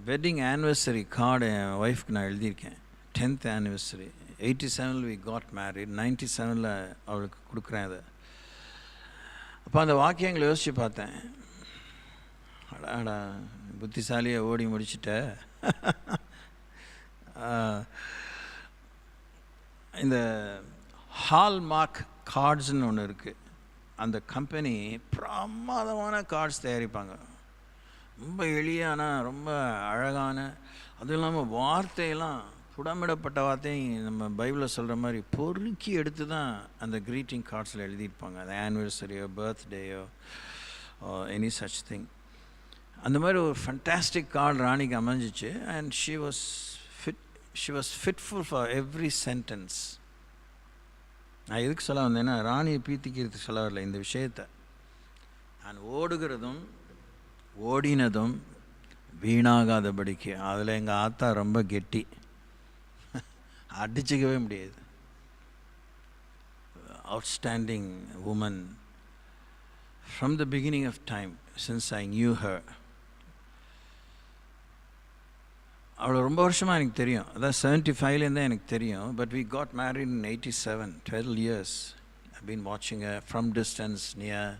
வெட்டிங் ஆனிவர்சரி கார்டு என் ஒய்ஃப்க்கு நான் எழுதியிருக்கேன். 10th anniversary. 87 we got married. 97 அவளுக்கு கொடுக்குறேன் அதை. அப்போ அந்த வாக்கியங்களை யோசித்து பார்த்தேன். அடாடா புத்திசாலியை ஓடி முடிச்சுட்ட. இந்த ஹால்மார்க் கார்ட்ஸ்ன்னு ஒன்று இருக்குது. அந்த கம்பெனி பிரமாதமான கார்ட்ஸ் தயாரிப்பாங்க. ரொம்ப எளியான, ரொம்ப அழகான, அதுவும் இல்லாமல் வார்த்தையெல்லாம் புடமிடப்பட்ட வார்த்தையும் நம்ம பைபிளில் சொல்கிற மாதிரி பொறுக்கி எடுத்து தான் அந்த க்ரீட்டிங் கார்ட்ஸில் எழுதியிருப்பாங்க. அது ஆனிவர்சரியோ பர்த்டேயோ எனி சச் திங். அந்த மாதிரி ஒரு ஃபண்டாஸ்டிக் கார்டு ராணிக்கு அமைஞ்சிச்சு. And she was fitful for every sentence. நான் எதுக்கு சொல்ல வந்தேன்னா, ராணியை பீத்திக்கிறதுக்கு சொல்ல வரல இந்த விஷயத்தை. நான் ஓடுகிறதும் ஓடினதும் வீணாகாதபடிக்கு. அதில் எங்கள் ஆத்தா ரொம்ப கெட்டி, அடிச்சுக்கவே முடியாது. Outstanding woman from the beginning of time, since I knew her. அவளை ரொம்ப வருஷமாக எனக்கு தெரியும். அதான் 75லேருந்தே எனக்கு தெரியும். But we got married in 87, 12 years. I been வாட்சிங் ஃப்ரம் டிஸ்டன்ஸ், நியர்.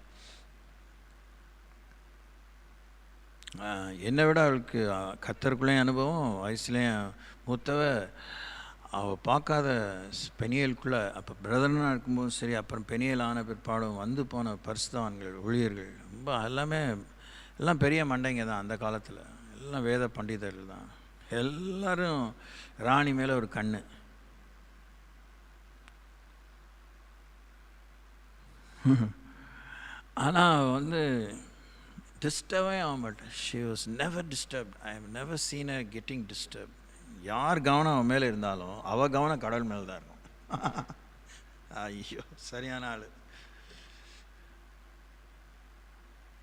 என்னை விட அவளுக்கு கத்தருக்குள்ளேயும் அனுபவம், வயசுலேயும் மூத்தவ. அவள் பார்க்காத பெனியலுக்குள்ளே, அப்போ பிரதர்னாக இருக்கும்போதும் சரி, அப்புறம் பெனியல் ஆன பிற்பாடும் வந்து போன பரிசுத்தவான்கள், ஊழியர்கள் ரொம்ப எல்லாம் பெரிய மண்டைங்க தான் அந்த காலத்தில். எல்லாம் வேத பண்டிதர்கள் தான். எல்லோரும் ராணி மேலே ஒரு கண்ணு. ஆனால் வந்து டிஸ்டர்பே ஆக மாட்டேன். She was never disturbed. I have never seen her getting disturb. யார் கவனம் அவன் மேலே இருந்தாலும் அவள் கவனம் கடவுள் மேலே தான் இருக்கும். ஐயோ, சரியான ஆள்.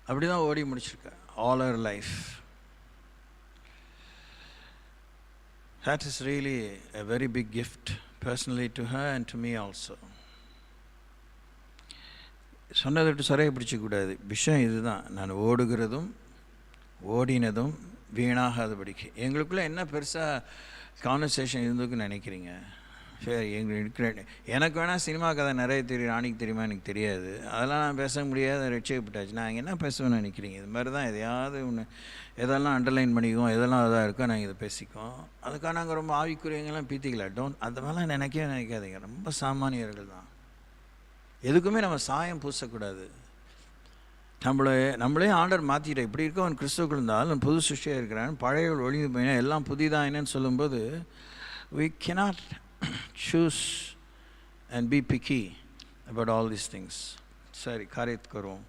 அப்படி தான் ஓடி முடிச்சிருக்க all her life. That is really a very big gift personally to her and to me also. சொன்னதை விட்டு சரியாக பிடிச்சிக்கூடாது. விஷயம் இதுதான். நான் ஓடுகிறதும் ஓடினதும் வீணாகாதபடிக்கு. எங்களுக்குள்ளே என்ன பெருசாக கான்வர்சேஷன் இருந்துக்குன்னு நினைக்கிறீங்க? சரி, எனக்கு வேணால் சினிமா கதை நிறைய தெரியும், ராணிக்கு தெரியுமா எனக்கு தெரியாது. அதெல்லாம் நான் பேச முடியாது, ரட்சிக்கப்பட்டாச்சு. நான் என்ன பேசுவேன்னு நினைக்கிறீங்க? இது மாதிரி தான் எதையாவது ஒன்று, எதெல்லாம் அண்டர்லைன் பண்ணிக்குவோம், எதெல்லாம் இதாக இருக்கோ நாங்கள் இதை பேசிக்குவோம். அதுக்காக நாங்கள் ரொம்ப ஆவிக்குரியவங்களாம் பீத்திக்கல. அந்த மாதிரிலாம் நினைக்கவே நினைக்காதீங்க. ரொம்ப சாமானியர்கள் தான். எதுக்குமே நம்ம சாயம் பூசக்கூடாது. நம்மளே ஆண்டர் மாற்றிக்கிட்ட. இப்படி இருக்க அவன் கிறிஸ்துவுக்குள் இருந்தாலும் புது சிருஷ்டியாக இருக்கிறான், பழைய ஒழிந்து போயினா எல்லாம் புதிதாக என்னன்னு சொல்லும்போது we cannot choose and be picky about all these things. சரி, காரியத்துக்கு வருவோம்.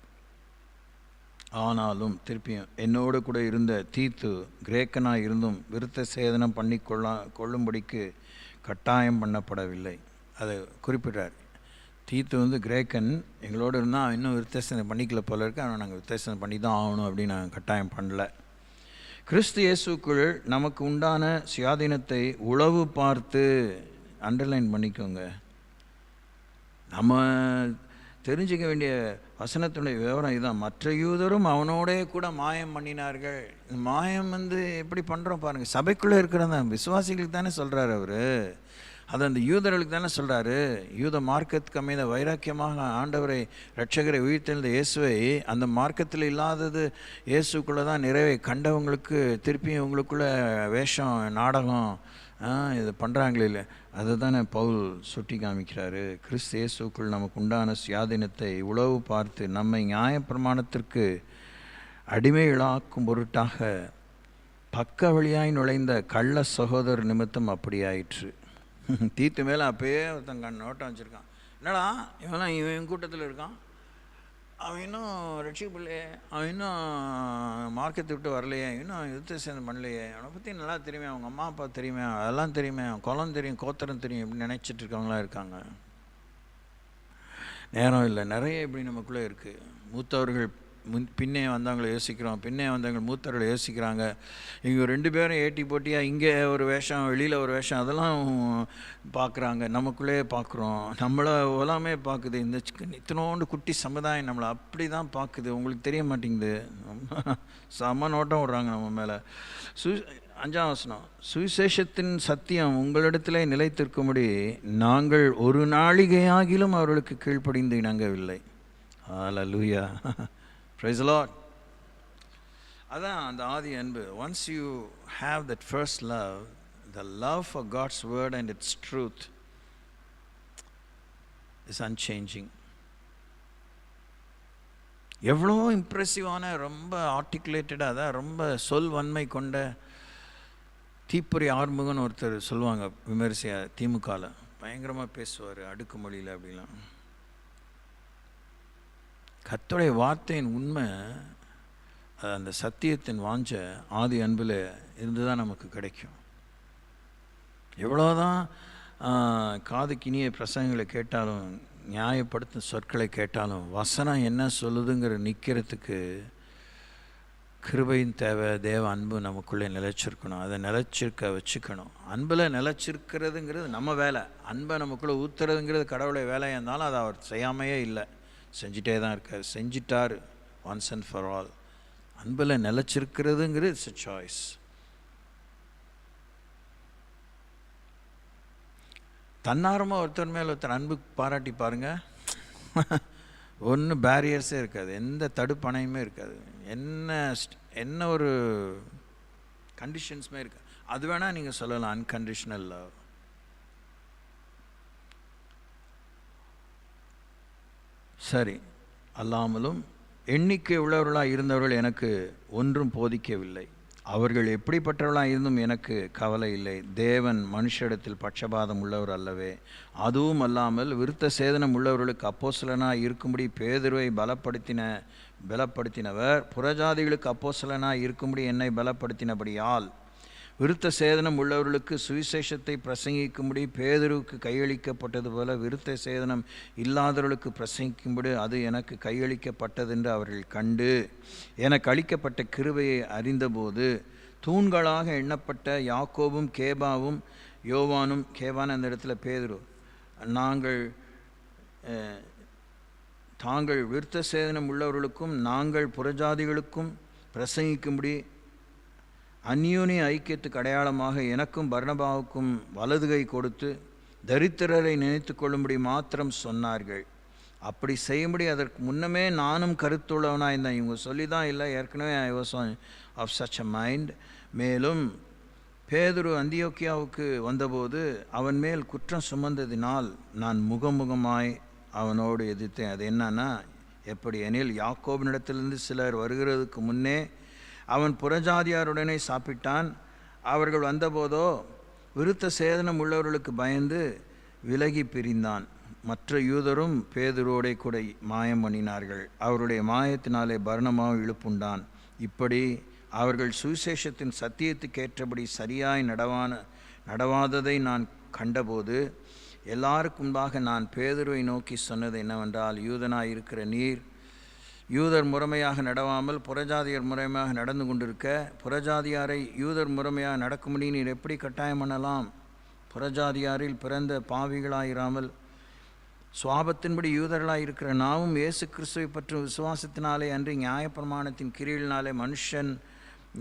ஆனாலும் திருப்பியும் என்னோடு கூட இருந்த தீத்து கிரேக்கனாக இருந்தும் விருத்த சேதனம் பண்ணி கொள்ளும்படிக்கு கட்டாயம் பண்ணப்படவில்லை. அதை குறிப்பிட்டார். தீத்து வந்து கிரேக்கன், எங்களோடு இருந்தால் அவன் இன்னும் விருத்தேசனம் பண்ணிக்கல போல இருக்கு. ஆனால் நாங்கள் விருத்தேசனம் பண்ணி தான் ஆகணும் அப்படின்னு நாங்கள் கட்டாயம் பண்ணல. கிறிஸ்து இயேசுக்குள் நமக்கு உண்டான சுயாதீனத்தை உளவு பார்த்து, அண்டர்லைன் பண்ணிக்கோங்க. நம்ம தெரிஞ்சிக்க வேண்டிய வசனத்தினுடைய விவரம் இதுதான். மற்ற யூதரும் அவனோடே கூட மாயம் பண்ணினார்கள். மாயம் வந்து எப்படி பண்ணுறோம் பாருங்கள். சபைக்குள்ளே இருக்கிறதா விசுவாசிகளுக்கு தானே சொல்கிறார் அவர். அது அந்த யூதர்களுக்கு தானே சொல்கிறாரு. யூத மார்க்கத்துக்கு அமைந்த வைராக்கியமாக ஆண்டவரை இரட்சகரை உயிர்த்தெழுந்த இயேசுவை அந்த மார்க்கத்தில் இல்லாதது இயேசுக்குள்ளே தான் நிறைவை கண்டவங்களுக்கு திருப்பியும் இவங்களுக்குள்ள வேஷம் நாடகம் இது பண்ணுறாங்களே இல்லை, அதை தானே பவுல் சுட்டி காமிக்கிறாரு. கிறிஸ்து இயேசுக்குள் நமக்கு உண்டான சுயாதீனத்தை உளவு பார்த்து நம்மை நியாயப்பிரமாணத்திற்கு அடிமைகளாக்கும் பொருட்டாக பக்க வழியாய் நுழைந்த கள்ள சகோதரர் நிமித்தம் அப்படியாயிற்று. தீத்து மேலே அப்பயே ஒருத்தன் நோட்டம் வச்சுருக்கான். என்னடா இவெல்லாம் இவன் கூட்டத்தில் இருக்கான், அவன் இன்னும் ரட்சிக்கப்படலையே, அவன் இன்னும் மார்க்கத்தை விட்டு வரலையே, இன்னும் யுத்தத்தை சேர்ந்து பண்ணலையே, அவனை பற்றி நல்லா தெரியுமே, அவங்க அம்மா அப்பா தெரியுமே, அதெல்லாம் தெரியுமே, அவன் குலம் தெரியும், கோத்திரம் தெரியும், இப்படி நினச்சிட்டு இருக்கவங்களாம் இருக்காங்க. நேரம் இல்லை, நிறைய இப்படி நமக்குள்ளே இருக்குது. மூத்தவர்கள் பின்னே வந்தவங்களை யோசிக்கிறோம், பின்னே வந்தவங்க மூத்தவர்களை யோசிக்கிறாங்க. இங்கே 2 பேரும் ஏட்டி போட்டியாக இங்கே ஒரு வேஷம் வெளியில் ஒரு வேஷம் அதெல்லாம் பார்க்குறாங்க. நமக்குள்ளே பார்க்குறோம், நம்மளை உலகமே பார்க்குது. இந்த இத்தனோண்டு குட்டி சமுதாயம் நம்மளை அப்படி தான் பார்க்குது, உங்களுக்கு தெரிய மாட்டேங்குது. செம்ம நோட்டம் விடுறாங்க நம்ம மேலே. 5ஆம் வசனம், சுவிசேஷத்தின் சத்தியம் உங்களிடத்திலே நிலைத்திருக்கும்படி நாங்கள் ஒரு நாளிகையாகிலும் அவர்களுக்கு கீழ்ப்படிந்து இணங்கவில்லை. ஹல்லேலூயா, praise the Lord. அதான் அந்த ஆதி அன்பு. once you have that first love, the love for God's word and its truth is unchanging. எவ்வளோ இம்ப்ரெசிவான, ரொம்ப ஆர்டிகுலேட்டடாக, அதான் ரொம்ப சொல் வன்மை கொண்ட தீப்பொறி ஆறுமுகன்னு ஒருத்தர் சொல்லுவாங்க விமரிசையாக, திமுகவில் பயங்கரமாக பேசுவார் அடுக்குமொழியில் அப்படிலாம். கர்த்தருடைய வார்த்தையின் உண்மை, அந்த சத்தியத்தின் வாஞ்ச ஆதி அன்பில் இருந்து தான் நமக்கு கிடைக்கும். எவ்வளோதான் காதுக்கினிய பிரசங்களை கேட்டாலும், நியாயப்படுத்தும் சொற்களை கேட்டாலும், வசனம் என்ன சொல்லுதுங்கிற நிற்கிறதுக்கு கிருபையின் தேவை. தேவ அன்பு நமக்குள்ளே நிலைச்சிருக்கணும், அதை நிலைச்சிருக்க வச்சுக்கணும். அன்பில் நிலைச்சிருக்கிறதுங்கிறது நம்ம வேலை, அன்பை நமக்குள்ளே ஊற்றுறதுங்கிறது கடவுளுடைய வேலையாக இருந்தாலும் அதை அவர் செய்யாமையே இல்லை, செஞ்சிட்டே தான் இருக்கார், செஞ்சிட்டார் ஒன்ஸ் அண்ட் ஃபார் ஆல். அன்பில் நிலச்சிருக்கிறதுங்கிறது இட்ஸ் எ சாய்ஸ். தன்னாரமாக ஒருத்தர் மேலே ஒருத்தர் அன்பு பாராட்டி பாருங்கள், ஒன்றும் பேரியர்ஸே இருக்காது, எந்த தடுப்பணையுமே இருக்காது, என்ன ஒரு கண்டிஷன்ஸுமே இருக்காது. அது வேணால் நீங்கள் சொல்லலாம் அன்கண்டிஷனல் லவ். சரி, அல்லாமலும் எண்ணிக்கை உள்ளவர்களாக இருந்தவர்கள் எனக்கு ஒன்றும் போதிக்கவில்லை. அவர்கள் எப்படிப்பட்டவர்களாக இருந்தும் எனக்கு கவலை இல்லை. தேவன் மனுஷரிடத்தில் பட்சபாதம் உள்ளவர் அல்லவே. அதுவும் அல்லாமல் விருத்த சேதனம் உள்ளவர்களுக்கு அப்போஸ்தலனாக இருக்கும்படி பேதுருவை பலப்படுத்தினவர் புறஜாதிகளுக்கு அப்போஸ்தலனாக இருக்கும்படி என்னை பலப்படுத்தினபடியால் விருத்த சேதனம் உள்ளவர்களுக்கு சுவிசேஷத்தை பிரசங்கிக்கும்படி பேதுருவுக்கு கையளிக்கப்பட்டது போல விருத்த சேதனம் இல்லாதவர்களுக்கு பிரசங்கிக்கும்படி அது எனக்கு கையளிக்கப்பட்டதென்று அவர்கள் கண்டு எனக்கு அளிக்கப்பட்ட கிருபையை அறிந்தபோது தூண்களாக எண்ணப்பட்ட யாக்கோபும் கேபாவும் யோவானும், கேபான் அந்த இடத்துல பேதுரு, தாங்கள் விருத்த சேதனம் உள்ளவர்களுக்கும் நாங்கள் புறஜாதிகளுக்கும் பிரசங்கிக்கும்படி அந்யோன்ய ஐக்கியத்துக்கு அடையாளமாக எனக்கும் பர்னபாவுக்கும் வலதுகை கொடுத்து தரித்திரரை நினைத்து கொள்ளும்படி மாத்திரம் சொன்னார்கள். அப்படி செய்யும்படி அதற்கு முன்னமே நானும் கருத்துள்ளவனாக இருந்தேன். இவங்க சொல்லி தான் இல்லை, ஏற்கனவே I was of such a mind. மேலும் பேதுரு அந்தியோக்கியாவுக்கு வந்தபோது அவன் மேல் குற்றம் சுமந்ததினால் நான் முகமுகமாய் அவனோடு எதிர்த்தேன். அது என்னன்னா, எப்படி எனில் யாக்கோபினிடத்திலிருந்து சிலர் வருகிறதுக்கு முன்னே அவன் புறஜாதியாருடனே சாப்பிட்டான். அவர்கள் வந்தபோதோ விருத்த சேதனம் உள்ளவர்களுக்கு பயந்து விலகி பிரிந்தான். மற்ற யூதரும் பேதுருவோடே கூட மாயம் பண்ணினார்கள். அவருடைய மாயத்தினாலே பர்னபாவும் இழுப்புண்டான். இப்படி அவர்கள் சுவிசேஷத்தின் சத்தியத்துக்கேற்றபடி சரியாய் நடவாததை நான் கண்டபோது எல்லாருக்கும் முன்பாக நான் பேதுருவை நோக்கி சொன்னது என்னவென்றால், யூதனாய் இருக்கிற நீர் யூதர் முறைமையாக நடவாமல் புறஜாதியர் முறைமையாக நடந்து கொண்டிருக்க, புறஜாதியாரை யூதர் முறைமையாக நடக்கும்படி நீர் எப்படி கட்டாயம் பண்ணலாம்? புறஜாதியாரில் பிறந்த பாவிகளாயிராமல் சுவாபத்தின்படி யூதர்களாக இருக்கிற நாமும் இயேசு கிறிஸ்துவை பற்றும் விசுவாசத்தினாலே அன்றி நியாயப்பிரமாணத்தின் கிரியினாலே மனுஷன்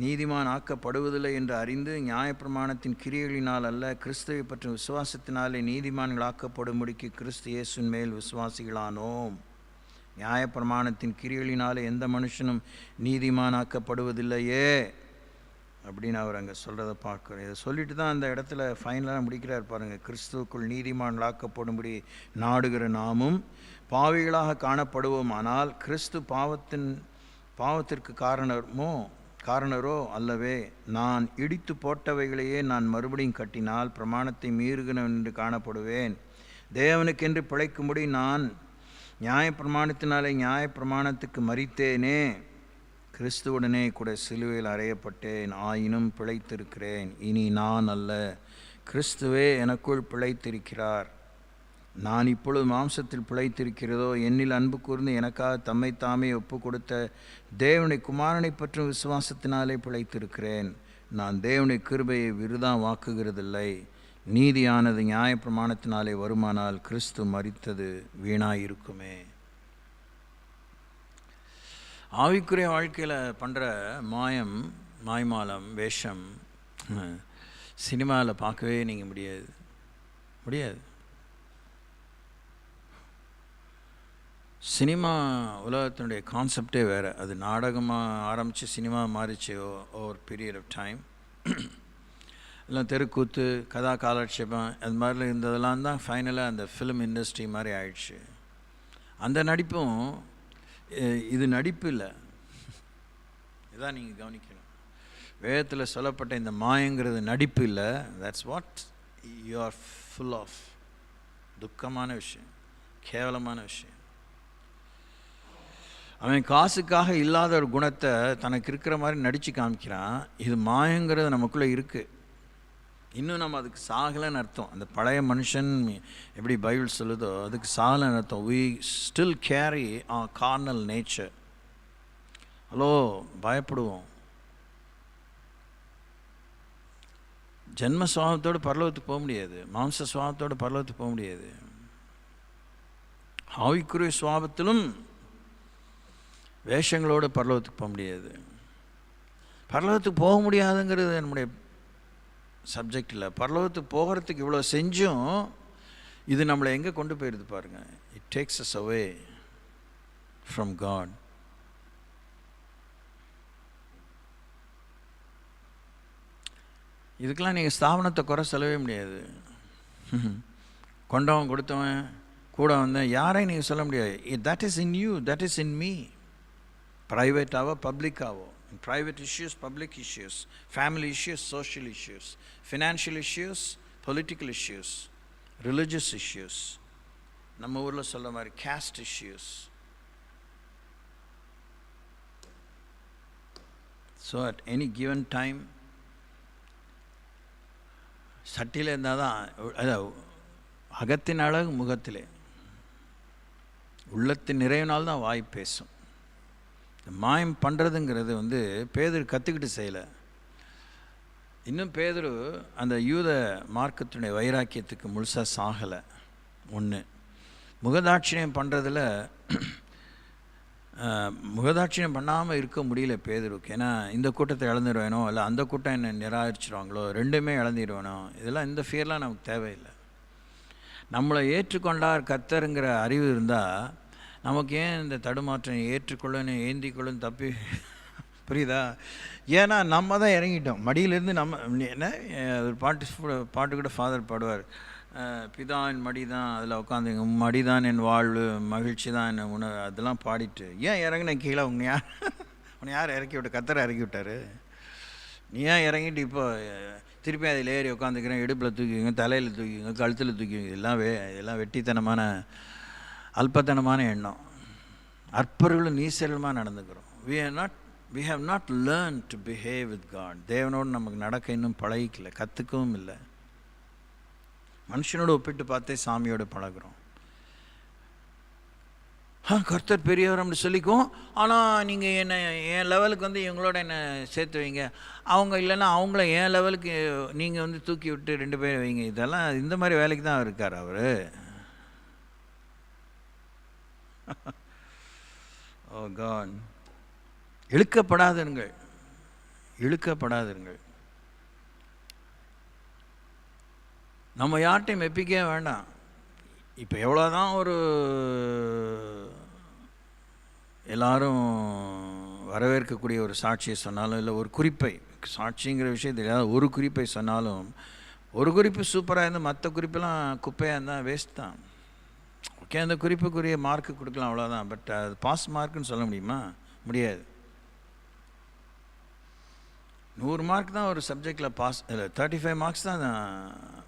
நீதிமான் ஆக்கப்படுவதில்லை என்று அறிந்து நியாயப்பிரமாணத்தின் கிரியைகளினால் அல்ல, கிறிஸ்துவை பற்றும் விசுவாசத்தினாலே நீதிமான்கள் ஆக்கப்படும்படிக்கு கிறிஸ்து இயேசுவின் மேல் விசுவாசிகளானோம். நியாயப்பிரமாணத்தின் கிரியைகளினாலே எந்த மனுஷனும் நீதிமானாக்கப்படுவதில்லையே அப்படின்னு அவர் அங்கே சொல்கிறத பார்க்குறோம். இதை சொல்லிட்டு தான் அந்த இடத்துல ஃபைனலாக முடிக்கிறார் பாருங்கள். கிறிஸ்துவுக்குள் நீதிமான்களாக்கப்படும்படி நாடுகிற நாமும் பாவிகளாக காணப்படுவோம். ஆனால் கிறிஸ்து பாவத்திற்கு காரணரோ அல்லவே. நான் இடித்து போட்டவைகளையே நான் மறுபடியும் கட்டினால் பிரமாணத்தை மீறுகிறவன் என்று காணப்படுவேன். தேவனுக்கென்று பிழைக்கும்படி நான் நியாயப்பிரமாணத்தினாலே நியாயப்பிரமாணத்துக்கு மரித்தேனே, கிறிஸ்துவுடனே கூட சிலுவையில் அறையப்பட்டேன். ஆயினும் பிழைத்திருக்கிறேன். இனி நான் அல்ல, கிறிஸ்துவே எனக்குள் பிழைத்திருக்கிறார். நான் இப்பொழுது மாம்சத்தில் பிழைத்திருக்கிறதோ என்னில் அன்பு கூர்ந்து எனக்காக தம்மை தாமே ஒப்பு கொடுத்த தேவனுடைய குமாரனை பற்றும் விசுவாசத்தினாலே பிழைத்திருக்கிறேன். நான் தேவனுடைய கிருபையை விருதா வாக்குகிறதில்லை. நீதியானது நியாயப்பிரமாணத்தினாலே வருமானால் கிறிஸ்து மரித்தது வீணாயிருக்குமே. ஆவிக்குரிய வாழ்க்கையில் பண்ணுற மாய்மாலம், வேஷம் சினிமாவில் பார்க்கவே நீங்கள் முடியாது. சினிமா உலகத்தினுடைய கான்செப்டே வேறு. அது நாடகமாக ஆரம்பித்து சினிமா மாறிச்சு ஓவர் பீரியட் ஆஃப் டைம். எல்லாம் தெருக்கூத்து, கதா காலட்சேபம், அது மாதிரிலாம் இருந்ததெல்லாம் தான் ஃபைனலாக அந்த ஃபிலிம் இண்டஸ்ட்ரி மாதிரி ஆயிடுச்சு. அந்த நடிப்பும் இது நடிப்பு இல்லை. இதான் நீங்கள் கவனிக்கணும். வேதத்தில் சொல்லப்பட்ட இந்த மாயங்கிறது நடிப்பு இல்லை. That's what you are full of. துக்கமான விஷயம், கேவலமான விஷயம். அவன் காசுக்காக இல்லாத ஒரு குணத்தை தனக்கு இருக்கிற மாதிரி நடித்து காமிக்கிறான். இது மாயங்கிறது நமக்குள்ளே இருக்குது. இன்னும் நம்ம அதுக்கு சாகலைன்னு அர்த்தம். அந்த பழைய மனுஷன் எப்படி பைபிள் சொல்லுதோ அதுக்கு சாகலைன்னு அர்த்தம். we still carry our carnal nature. Hello, பயப்படுவோம். ஜென்ம சுவாபத்தோடு பரலோகத்துக்கு போக முடியாது. மாம்ச சுவாபத்தோடு பரலோகத்துக்கு போக முடியாது. ஆவிக்குரிய சுவாபத்திலும் வேஷங்களோடு பரலோகத்துக்கு போக முடியாது. பரலோகத்துக்கு போக முடியாதுங்கிறது நம்முடைய சப்ஜெக்ட் இல்லை. பரலோகத்துக்கு போகிறதுக்கு இவ்வளோ செஞ்சும் இது நம்மளை எங்கே கொண்டு போயிடுது பாருங்கள். It takes us away from God. இதுக்கெல்லாம் நீங்கள் ஸ்தாபனத்தை குறை சொல்லவே முடியாது. கொண்டவன் கொடுத்தவன் கூட வந்தேன் யாரையும் நீங்கள் சொல்ல முடியாது. That is in you, that is in me. ப்ரைவேட்டாவோ பப்ளிக்காவோ, private issues, public issues, family issues, social issues, financial issues, political issues, religious issues, நம்ம ஊரில் சொல்ல மாதிரி caste issues. So at any given time சட்டியில் இருந்தால் தான், அதாவது அகத்தின் அழகு முகத்திலே, உள்ளத்தின் நிறைவினால் தான் வாய் பேசும். மாயம் பண்ணுறதுங்கிறது பேதுரு கற்றுக்கிட்டு செய்யலை. இன்னும் பேதுரு அந்த யூத மார்க்கத்தினுடைய வைராக்கியத்துக்கு முழுசாக சாகலை. ஒன்று, முகதாட்சியம் பண்ணுறதில் முகதாட்சியம் பண்ணாமல் இருக்க முடியல பேதுருக்கு. ஏன்னா இந்த கூட்டத்தை இழந்துடுவேனோ இல்லை அந்த கூட்டம் என்னை நிராகரிச்சிடுவாங்களோ, ரெண்டுமே இழந்துடுவேனோ, இதெல்லாம் இந்த ஃபியர்லாம் நமக்கு தேவையில்லை. நம்மளை ஏற்றுக்கொண்டார் கர்த்தருங்கிற அறிவு இருந்தால் நமக்கு ஏன் இந்த தடுமாற்றம் ஏற்றுக்கொள்ளணும் ஏந்திக்கொள்ளணும் தப்பி, புரியுதா? ஏன்னா நம்ம தான் இறங்கிட்டோம் மடியிலேருந்து. நம்ம என்ன ஒரு பாட்டு கூட ஃபாதர் பாடுவார், பிதா என் மடி தான், அதில் உட்காந்து மடி தான் என் வாழ்வு, மகிழ்ச்சி தான் என் உணவு, அதெல்லாம் பாடிட்டு ஏன் இறங்கின கீழே? உன்னை யார் இறக்கி விட்ட? கத்தரை இறக்கி விட்டார். நீ ஏன் இறங்கிட்டு இப்போ திருப்பி அதில் ஏறி உட்காந்துக்கிறேன்? இடுப்பில் தூக்கிங்க, தலையில் தூக்கிங்க, கழுத்தில் தூக்கிங்க. இதெல்லாம் வெட்டித்தனமான அல்பத்தனமான எண்ணம். அற்பர்களும் நீசலுமாக நடந்துக்கிறோம். we have not learned to behave with God. தேவனோடு நமக்கு நடக்க இன்னும் பழகிக்கல, கற்றுக்கவும் இல்லை. மனுஷனோடு ஒப்பிட்டு பார்த்தே சாமியோடு பழகிறோம். கர்த்தர் பெரியவர் அப்படி சொல்லிக்குவோம். ஆனால் நீங்கள் என்னை என் லெவலுக்கு இவங்களோட என்னை சேர்த்து வைங்க, அவங்க இல்லைன்னா அவங்கள என் லெவலுக்கு நீங்கள் தூக்கி விட்டு 2 பேர் வைங்க. இதெல்லாம் இந்த மாதிரி வேலைக்கு தான் இருக்கார் அவர். ஓ காட், இழுக்கப்படாதுங்கள். இழுக்கப்படாதிருங்கள். நம்ம யார்கிட்டையும் மெப்பிக்கவே வேண்டாம். இப்போ எவ்வளோதான் ஒரு எல்லாரும் வரவேற்கக்கூடிய ஒரு சாட்சியை சொன்னாலும், இல்லை ஒரு குறிப்பை, சாட்சிங்கிற விஷயத்தில் ஏதாவது ஒரு குறிப்பை சொன்னாலும், ஒரு குறிப்பு சூப்பராக இருந்தால் மற்ற குறிப்பெல்லாம் குப்பையாக இருந்தால் வேஸ்ட் தான். ஓகே, அந்த குறிப்புக்குரிய மார்க்கு கொடுக்கலாம், அவ்வளோதான். பட் அது பாஸ் மார்க்குன்னு சொல்ல முடியுமா? முடியாது. 100 மார்க் தான் ஒரு சப்ஜெக்டில் பாஸ், இல்லை 35 மார்க்ஸ் தான்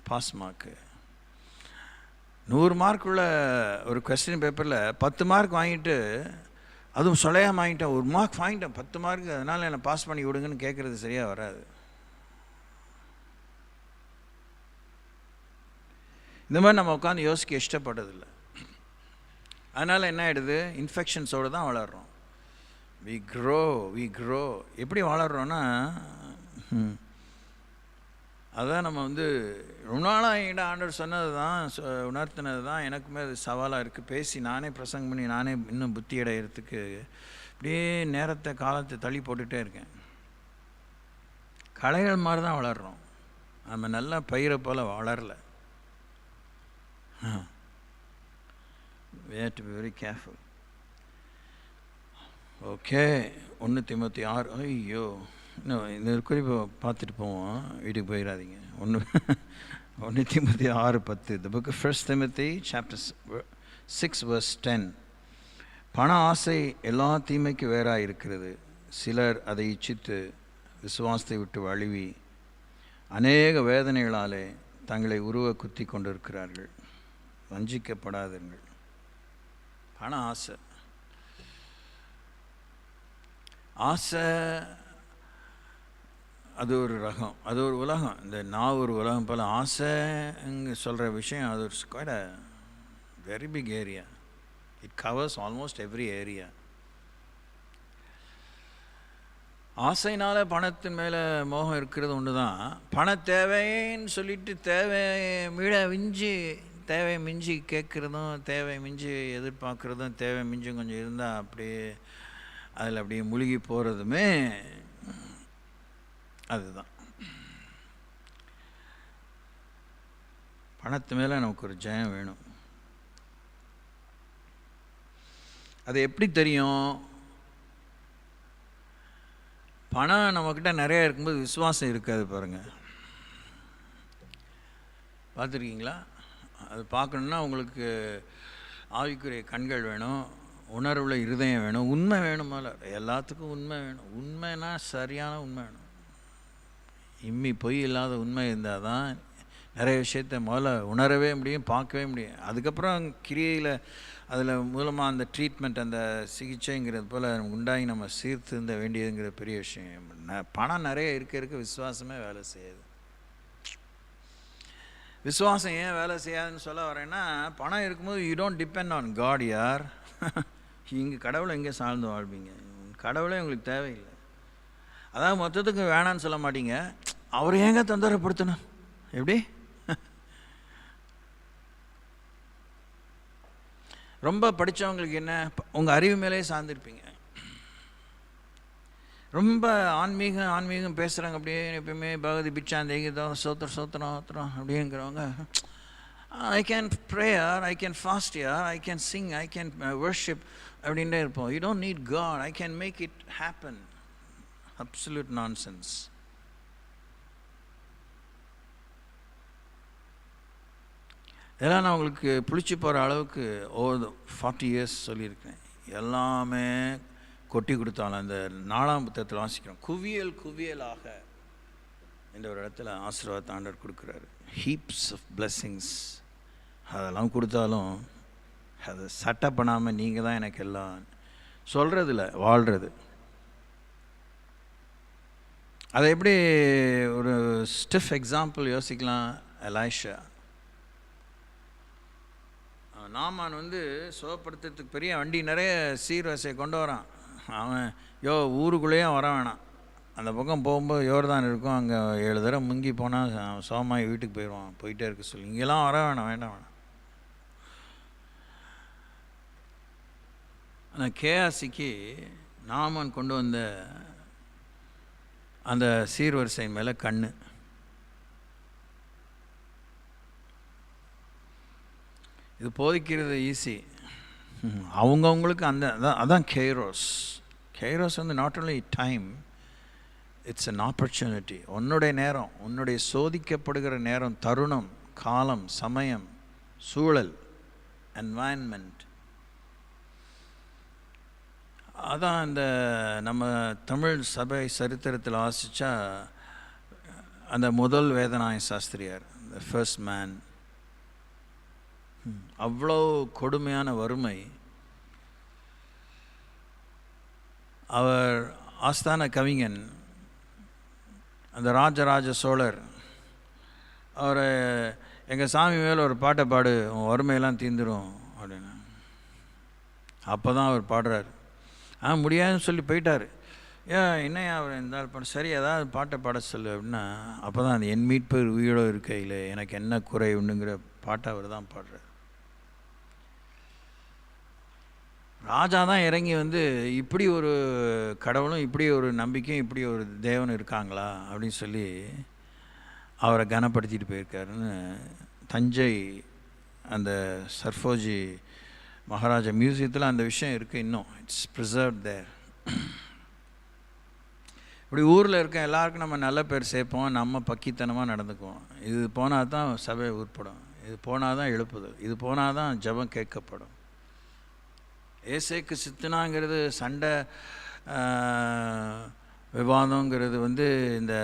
பாஸ் மார்க்கு. 100 மார்க் உள்ள ஒரு கொஸ்டின் பேப்பரில் 10 மார்க் வாங்கிட்டு, அதுவும் சொலையாக வாங்கிட்டேன், 1 மார்க் வாங்கிட்டேன், 10 மார்க், அதனால் என்னை பாஸ் பண்ணி விடுங்கன்னு கேட்குறது சரியாக வராது. இந்த மாதிரி நம்ம உட்காந்து யோசிக்க இஷ்டப்படுறதில்லை. அதனால் என்ன ஆகிடுது, இன்ஃபெக்ஷன்ஸோடு தான் வளர்கிறோம். We grow. எப்படி வளர்கிறோன்னா, அதான் நம்ம ரொம்ப நாளாக என்கிட்ட ஆண்டவர் சொன்னது தான், உணர்த்தினது தான். எனக்குமே அது சவாலாக இருக்குது. பேசி நானே பிரசங்கம் பண்ணி நானே இன்னும் புத்தி அடைகிறதுக்கு இப்படியே நேரத்தை காலத்தை தள்ளி போட்டுகிட்டே இருக்கேன். களைகள் மாதிரி தான் வளர்கிறோம், நம்ம நல்லா பயிரை போல் வளரலை. We have to be very careful. Okay, 1 தீமோத்தேயு 6. ஐயோ, இன்னும் இந்த குறிப்பை பார்த்துட்டு போவோம், வீட்டுக்கு போயிடாதீங்க. 1 தீமோத்தேயு 6:10. The book of 1 Timothy chapter 6 verse 10. பண ஆசை எல்லா தீமைக்கு வேறாக இருக்கிறது. சிலர் அதை இச்சித்து விசுவாசத்தை விட்டு வழுவி அநேக வேதனைகளாலே தங்களை உருவ குத்தி கொண்டிருக்கிறார்கள். வஞ்சிக்கப்படாதீர்கள். பண ஆசை, அது ஒரு ரகம், அது ஒரு உலகம். இந்த நான் ஒரு உலகம் போல் ஆசைங்க சொல்கிற விஷயம், அது ஒரு quite a very big area. It covers almost every area. ஆசைனால பணத்தின் மேலே மோகம் இருக்கிறது ஒன்று தான். பண தேவைன்னு சொல்லிட்டு தேவை மிஞ்சி கேட்குறதும், தேவை மிஞ்சி எதிர்பார்க்குறதும், தேவை மிஞ்சி கொஞ்சம் இருந்தால் அப்படியே அதில் அப்படியே முழுகி போகிறதுமே அதுதான். பணத்து மேலே நமக்கு ஒரு ஜெயம் வேணும். அது எப்படி தெரியும்? பணம் நம்மக்கிட்ட நிறையா இருக்கும்போது விசுவாசம் இருக்காது பாருங்கள். பார்த்துருக்கீங்களா? அது பார்க்கணுன்னா உங்களுக்கு ஆவிக்குரிய கண்கள் வேணும், உணர்வுள்ள இருதயம் வேணும், உண்மை வேணும். மேலே எல்லாத்துக்கும் உண்மை வேணும். உண்மைனா சரியான உண்மை வேணும். இம்மி பொய் இல்லாத உண்மை இருந்தால் தான் நிறைய விஷயத்தை முதல்ல உணரவே முடியும், பார்க்கவே முடியும். அதுக்கப்புறம் கிரியையில் அதில் மூலமாக அந்த ட்ரீட்மெண்ட், அந்த சிகிச்சைங்கிறது போல் உண்டாகி நம்ம சீர்திருந்த வேண்டியதுங்கிற பெரிய விஷயம். பணம் நிறைய இருக்க விசுவாசமே வேலை செய்யாது. விசுவாசம் ஏன் வேலை செய்யாதுன்னு சொல்ல வரேன்னா, பணம் இருக்கும்போது you don't depend on God. யார் இங்கே கடவுளை எங்கே சார்ந்து வாழ்வீங்க? கடவுளே உங்களுக்கு தேவையில்லை. அதாவது மொத்தத்துக்கு வேணான்னு சொல்ல மாட்டீங்க, அவர் ஏங்க தொந்தரப்படுத்தணும்? எப்படி? ரொம்ப படித்தவங்களுக்கு என்ன, உங்கள் அறிவு மேலே சார்ந்திருப்பீங்க. ரொம்ப ஆன்மீகம் பேசுகிறாங்க, அப்படியே எப்பயுமே பகவதி பிச்சாந்தேகிதம் சோத்திரம் அப்படிங்கிறவங்க, I can prayer, I can fast யார், I can sing, I can worship அப்படின்ட்டே இருப்போம். You don't need God, I can make it happen. Absolute nonsense. இதெல்லாம் நான் உங்களுக்கு புளிச்சு போகிற அளவுக்கு ஓவர் 40 years சொல்லியிருக்கேன். எல்லாமே கொட்டி கொடுத்தாலும் அந்த 4ஆம் புத்தகத்தில் வாசிக்கிறோம், குவியலாக இந்த ஒரு இடத்துல ஆசீர்வாதத்தை ஆண்டவர் கொடுக்குறாரு. Heaps of blessings. அதெல்லாம் கொடுத்தாலும் அதை சட்டை பண்ணாமல் நீங்கள் தான் எனக்கு எல்லாம் சொல்கிறதில்ல, வாழ்கிறது. அதை எப்படி ஒரு ஸ்டிஃப் எக்ஸாம்பிள் யோசிக்கலாம். எலைஷா, நாமான் சுகப்படுத்துறதுக்கு பெரிய வண்டி நிறைய சீர்வரிசையை கொண்டு வரான். அவன் ஊருக்குள்ளேயும் வர வேணாம், அந்த பக்கம் போகும்போது யோர்தான் இருக்கும், அங்கே 7 தடவை முங்கி போனால் சோமாய் வீட்டுக்கு போயிடுவான். போயிட்டே இருக்க சொல்லி, இங்கெல்லாம் வர வேண்டாம். ஆனால் கேஆசிக்கு நாமான் கொண்டு வந்த அந்த சீர்வரிசை மேலே கண்ணு. இது போதிக்கிறது ஈஸி. அவங்கவுங்களுக்கு அதான் கெய்ரோஸ். கெய்ரோஸ் வந்து not only time, it's an opportunity. உன்னுடைய நேரம், உன்னுடைய சோதிக்கப்படுகிற நேரம், தருணம், காலம், சமயம், சூழல், என்வாயன்மெண்ட். அதான் இந்த நம்ம தமிழ் சபை சரித்திரத்தில் வாசித்தா அந்த முதல் வேதநாய சாஸ்திரியார், த ஃபர்ஸ்ட் மேன், அவ்வளோ கொடுமையான வறுமை. அவர் ஆஸ்தான கவிஞன், அந்த ராஜராஜ சோழர், அவர் எங்கள் சாமி மேலே ஒரு பாட்டை பாடு, உன் வறுமையெல்லாம் தீர்ந்துடும் அப்படின்னு. அப்போ தான் அவர் பாடுறார். முடியாதுன்னு சொல்லி போயிட்டார். என்னையா அவர் இருந்தால் பண்ண, சரி ஏதாவது பாட்டை பாட சொல்லு அப்படின்னா, அப்போ தான் அந்த என் மீட்பர் உயிரோடு இருக்கையில் எனக்கு என்ன குறை உண்டுங்கிற பாட்டை அவர் தான் பாடுறார். ராஜா தான் இறங்கி வந்து இப்படி ஒரு கடவுளும் இப்படி ஒரு நம்பிக்கையும் இப்படி ஒரு தேவனும் இருக்காங்களா அப்படின்னு சொல்லி அவரை கனப்படுத்திட்டு போயிருக்காருன்னு தஞ்சை அந்த சர்ஃபோஜி மகாராஜா மியூசியத்தில் அந்த விஷயம் இருக்குது. இன்னும் இட்ஸ் ப்ரிசர்வ்ட் தேர். இப்படி ஊரில் இருக்க எல்லாருக்கும் நம்ம நல்ல பேர் சேர்ப்போம், நம்ம பக்கித்தனமாக நடந்துக்குவோம். இது போனால் தான் சபை உட்படும், இது போனால் தான் எழுப்புதல், இது போனால் தான் ஜெபம் கேட்கப்படும். ஏசேக்கு சித்தனாங்கிறது சண்டை விவாதங்கிறது வந்து இந்த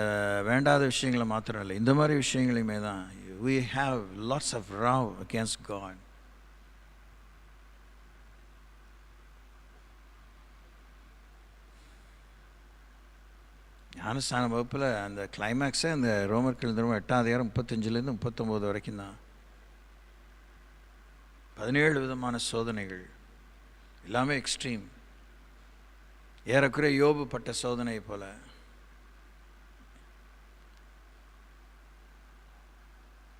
வேண்டாத விஷயங்களை மாத்திரம் இல்லை, இந்த மாதிரி விஷயங்களையுமே தான். we have lots of row against God. ஞானஸ்தான வகுப்பில் அந்த கிளைமேக்ஸே அந்த ரோமர்கள் 8 35 39 வரைக்கும் தான். 17 விதமான சோதனைகள், எல்லாமே எக்ஸ்ட்ரீம். ஏறக்குறைய யோபு பட்ட சோதனை போல.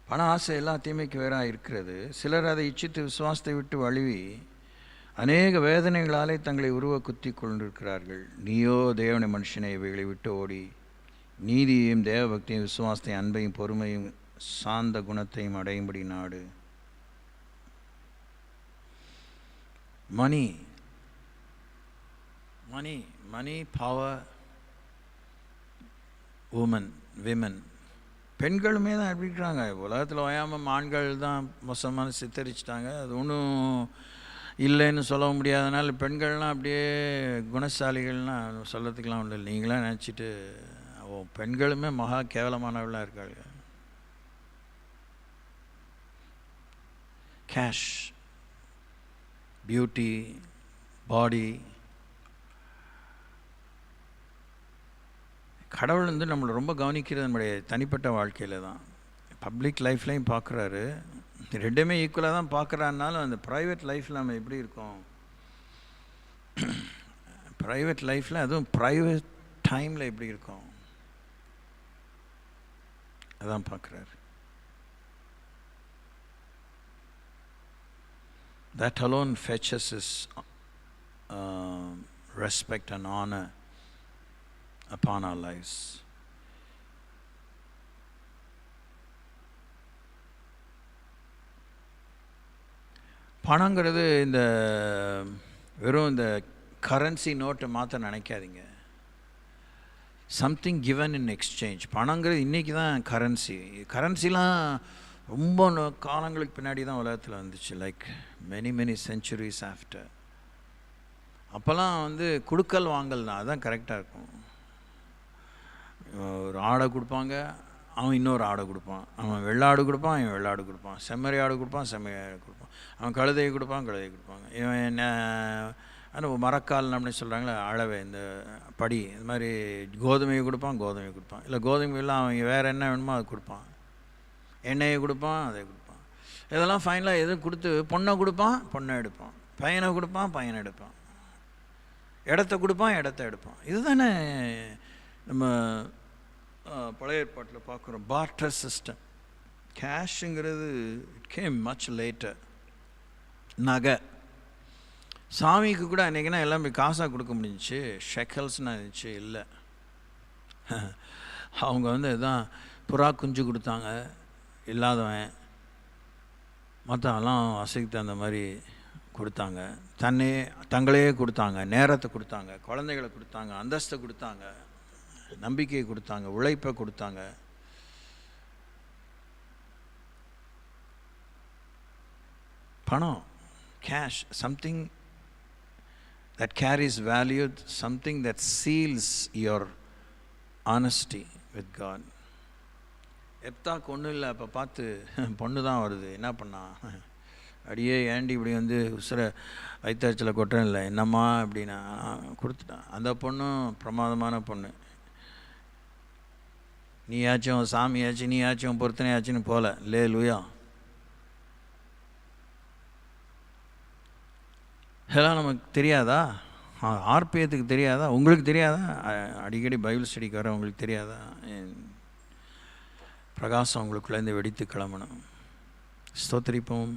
பண ஆசை எல்லா தீமைக்கு வேறாக இருக்கிறது. சிலர் அதை இச்சித்து விசுவாசத்தை விட்டு வழுவி அநேக வேதனைகளாலே தங்களை உருவ குத்தி கொண்டிருக்கிறார்கள். நீயோ தேவனை மனுஷனை இவைகளை விட்டு ஓடி நீதியையும் தேவபக்தியும் விசுவாசத்தையும் அன்பையும் பொறுமையும் சாந்த குணத்தையும் அடையும்படி நாடு. மணி மணி மணி பவர், விமன், பெண்களுமே தான் எப்படி இருக்கிறாங்க. உலகத்தில் ஓயாமல் ஆண்கள் தான் மோசமான சித்தரிச்சிட்டாங்க. அது ஒன்றும் இல்லைன்னு சொல்ல முடியாதனால பெண்கள்லாம் அப்படியே குணசாலிகள்லாம் சொல்லத்துக்கெலாம் ஒன்றும் இல்லை. நீங்களாம் நினச்சிட்டு பெண்களுமே மகா கேவலமானவர்களாக இருக்காங்க. கேஷ், பியூட்டி, பாடி. கடவுள் வந்து நம்மளை ரொம்ப கவனிக்கிறது நம்முடைய தனிப்பட்ட வாழ்க்கையில் தான். பப்ளிக் லைஃப்லையும் பார்க்குறாரு, ரெண்டுமே ஈக்குவலாக தான் பார்க்குறான்னாலும் அந்த ப்ரைவேட் லைஃப்பில் நம்ம எப்படி இருக்கோம், ப்ரைவேட் லைஃப்பில் அதுவும் ப்ரைவேட் டைமில் எப்படி இருக்கோம் அதான் பார்க்குறாரு. That alone fetches his respect and honor upon our lives. பணங்கிறது இந்த வெறும் இந்த கரன்சி நோட்டை மாற்ற நினைக்காதீங்க. Something given in exchange. பணங்கிறது இன்றைக்கி தான் கரன்சி. கரன்சிலாம் ரொம்ப காலங்களுக்கு பின்னாடி தான் உலகத்தில் வந்துச்சு. Like many centuries after. அப்போல்லாம் வந்து கொடுக்கல் வாங்கல் தான், அதுதான் கரெக்டாக இருக்கும். ஒரு ஆடை கொடுப்பாங்க, அவன் இன்னொரு ஆடை கொடுப்பான். அவன் வெள்ளாடு கொடுப்பான், இவன் வெள்ளாடு கொடுப்பான். செம்மறி ஆடு கொடுப்பான், செம்மறி ஆடு கொடுப்பான். அவன் கழுதையை கொடுப்பான், கழுதையை கொடுப்பாங்க. இவன் என்ன ஆனால் மரக்கால் அப்படின்னு சொல்கிறாங்களே அளவை, இந்த படி, இந்த மாதிரி கோதுமையை கொடுப்பான், கோதுமையை கொடுப்பான். இல்லை கோதுமையெல்லாம் அவன் வேறு என்ன வேணுமோ அதை கொடுப்பான். எண்ணெயை கொடுப்பான், அதை கொடுப்பான். இதெல்லாம் ஃபைனலாக எதுவும் கொடுத்து பொண்ணை கொடுப்பான், பொண்ணை எடுப்பான். பையனை கொடுப்பான், பையனை எடுப்பான். இடத்த கொடுப்பான், இடத்த எடுப்பான். இதுதானே நம்ம பழைய ஏற்பாட்டில் பார்க்குறோம். Barter system. கேஷுங்கிறது இட் கேம் மச் லேட்டர். நகை, சாமிக்கு கூட அன்றைக்கினா எல்லாமே காசாக கொடுக்க முடிஞ்சிச்சு. ஷெக்கல்ஸ்னு இருந்துச்சு. இல்லை, அவங்க வந்து இதான் புறா குஞ்சு கொடுத்தாங்க, இல்லாதவன் மற்றவெல்லாம் வசதிக்கு தகுந்த மாதிரி கொடுத்தாங்க, தங்களையே கொடுத்தாங்க, நேரத்தை கொடுத்தாங்க, குழந்தைகளை கொடுத்தாங்க, அந்தஸ்தை கொடுத்தாங்க, நம்பிக்கையை கொடுத்தாங்க, உழைப்பை கொடுத்தாங்க. பணம், cash, something that carries value, something that seals your honesty with God. எப்தாக்கு ஒன்றும் இல்லை, அப்போ பார்த்து பொண்ணு தான் வருது, என்ன பண்ணா, அடியே ஏண்டி இப்படி வந்து உசுரை வயிற்றுச்சலில் கொட்டணும் இல்லை, என்னம்மா அப்படின்னா கொடுத்துட்டான். அந்த பொண்ணும் பிரமாதமான பொண்ணு, நீயாச்சும் சாமியாச்சும் நீயாச்சும் பொருத்தனையாச்சுன்னு போல, லே லூயா. இதெல்லாம் நமக்கு தெரியாதா? ஆர்பியத்துக்கு தெரியாதா? உங்களுக்கு தெரியாதா? அடிக்கடி பைபிள் ஸ்டடிக்கு வர உங்களுக்கு தெரியாதா? பிரகாசம் உங்களுக்குள்ளேருந்து வெடித்து கிளம்பணும். ஸ்தோத்திரிப்போம்.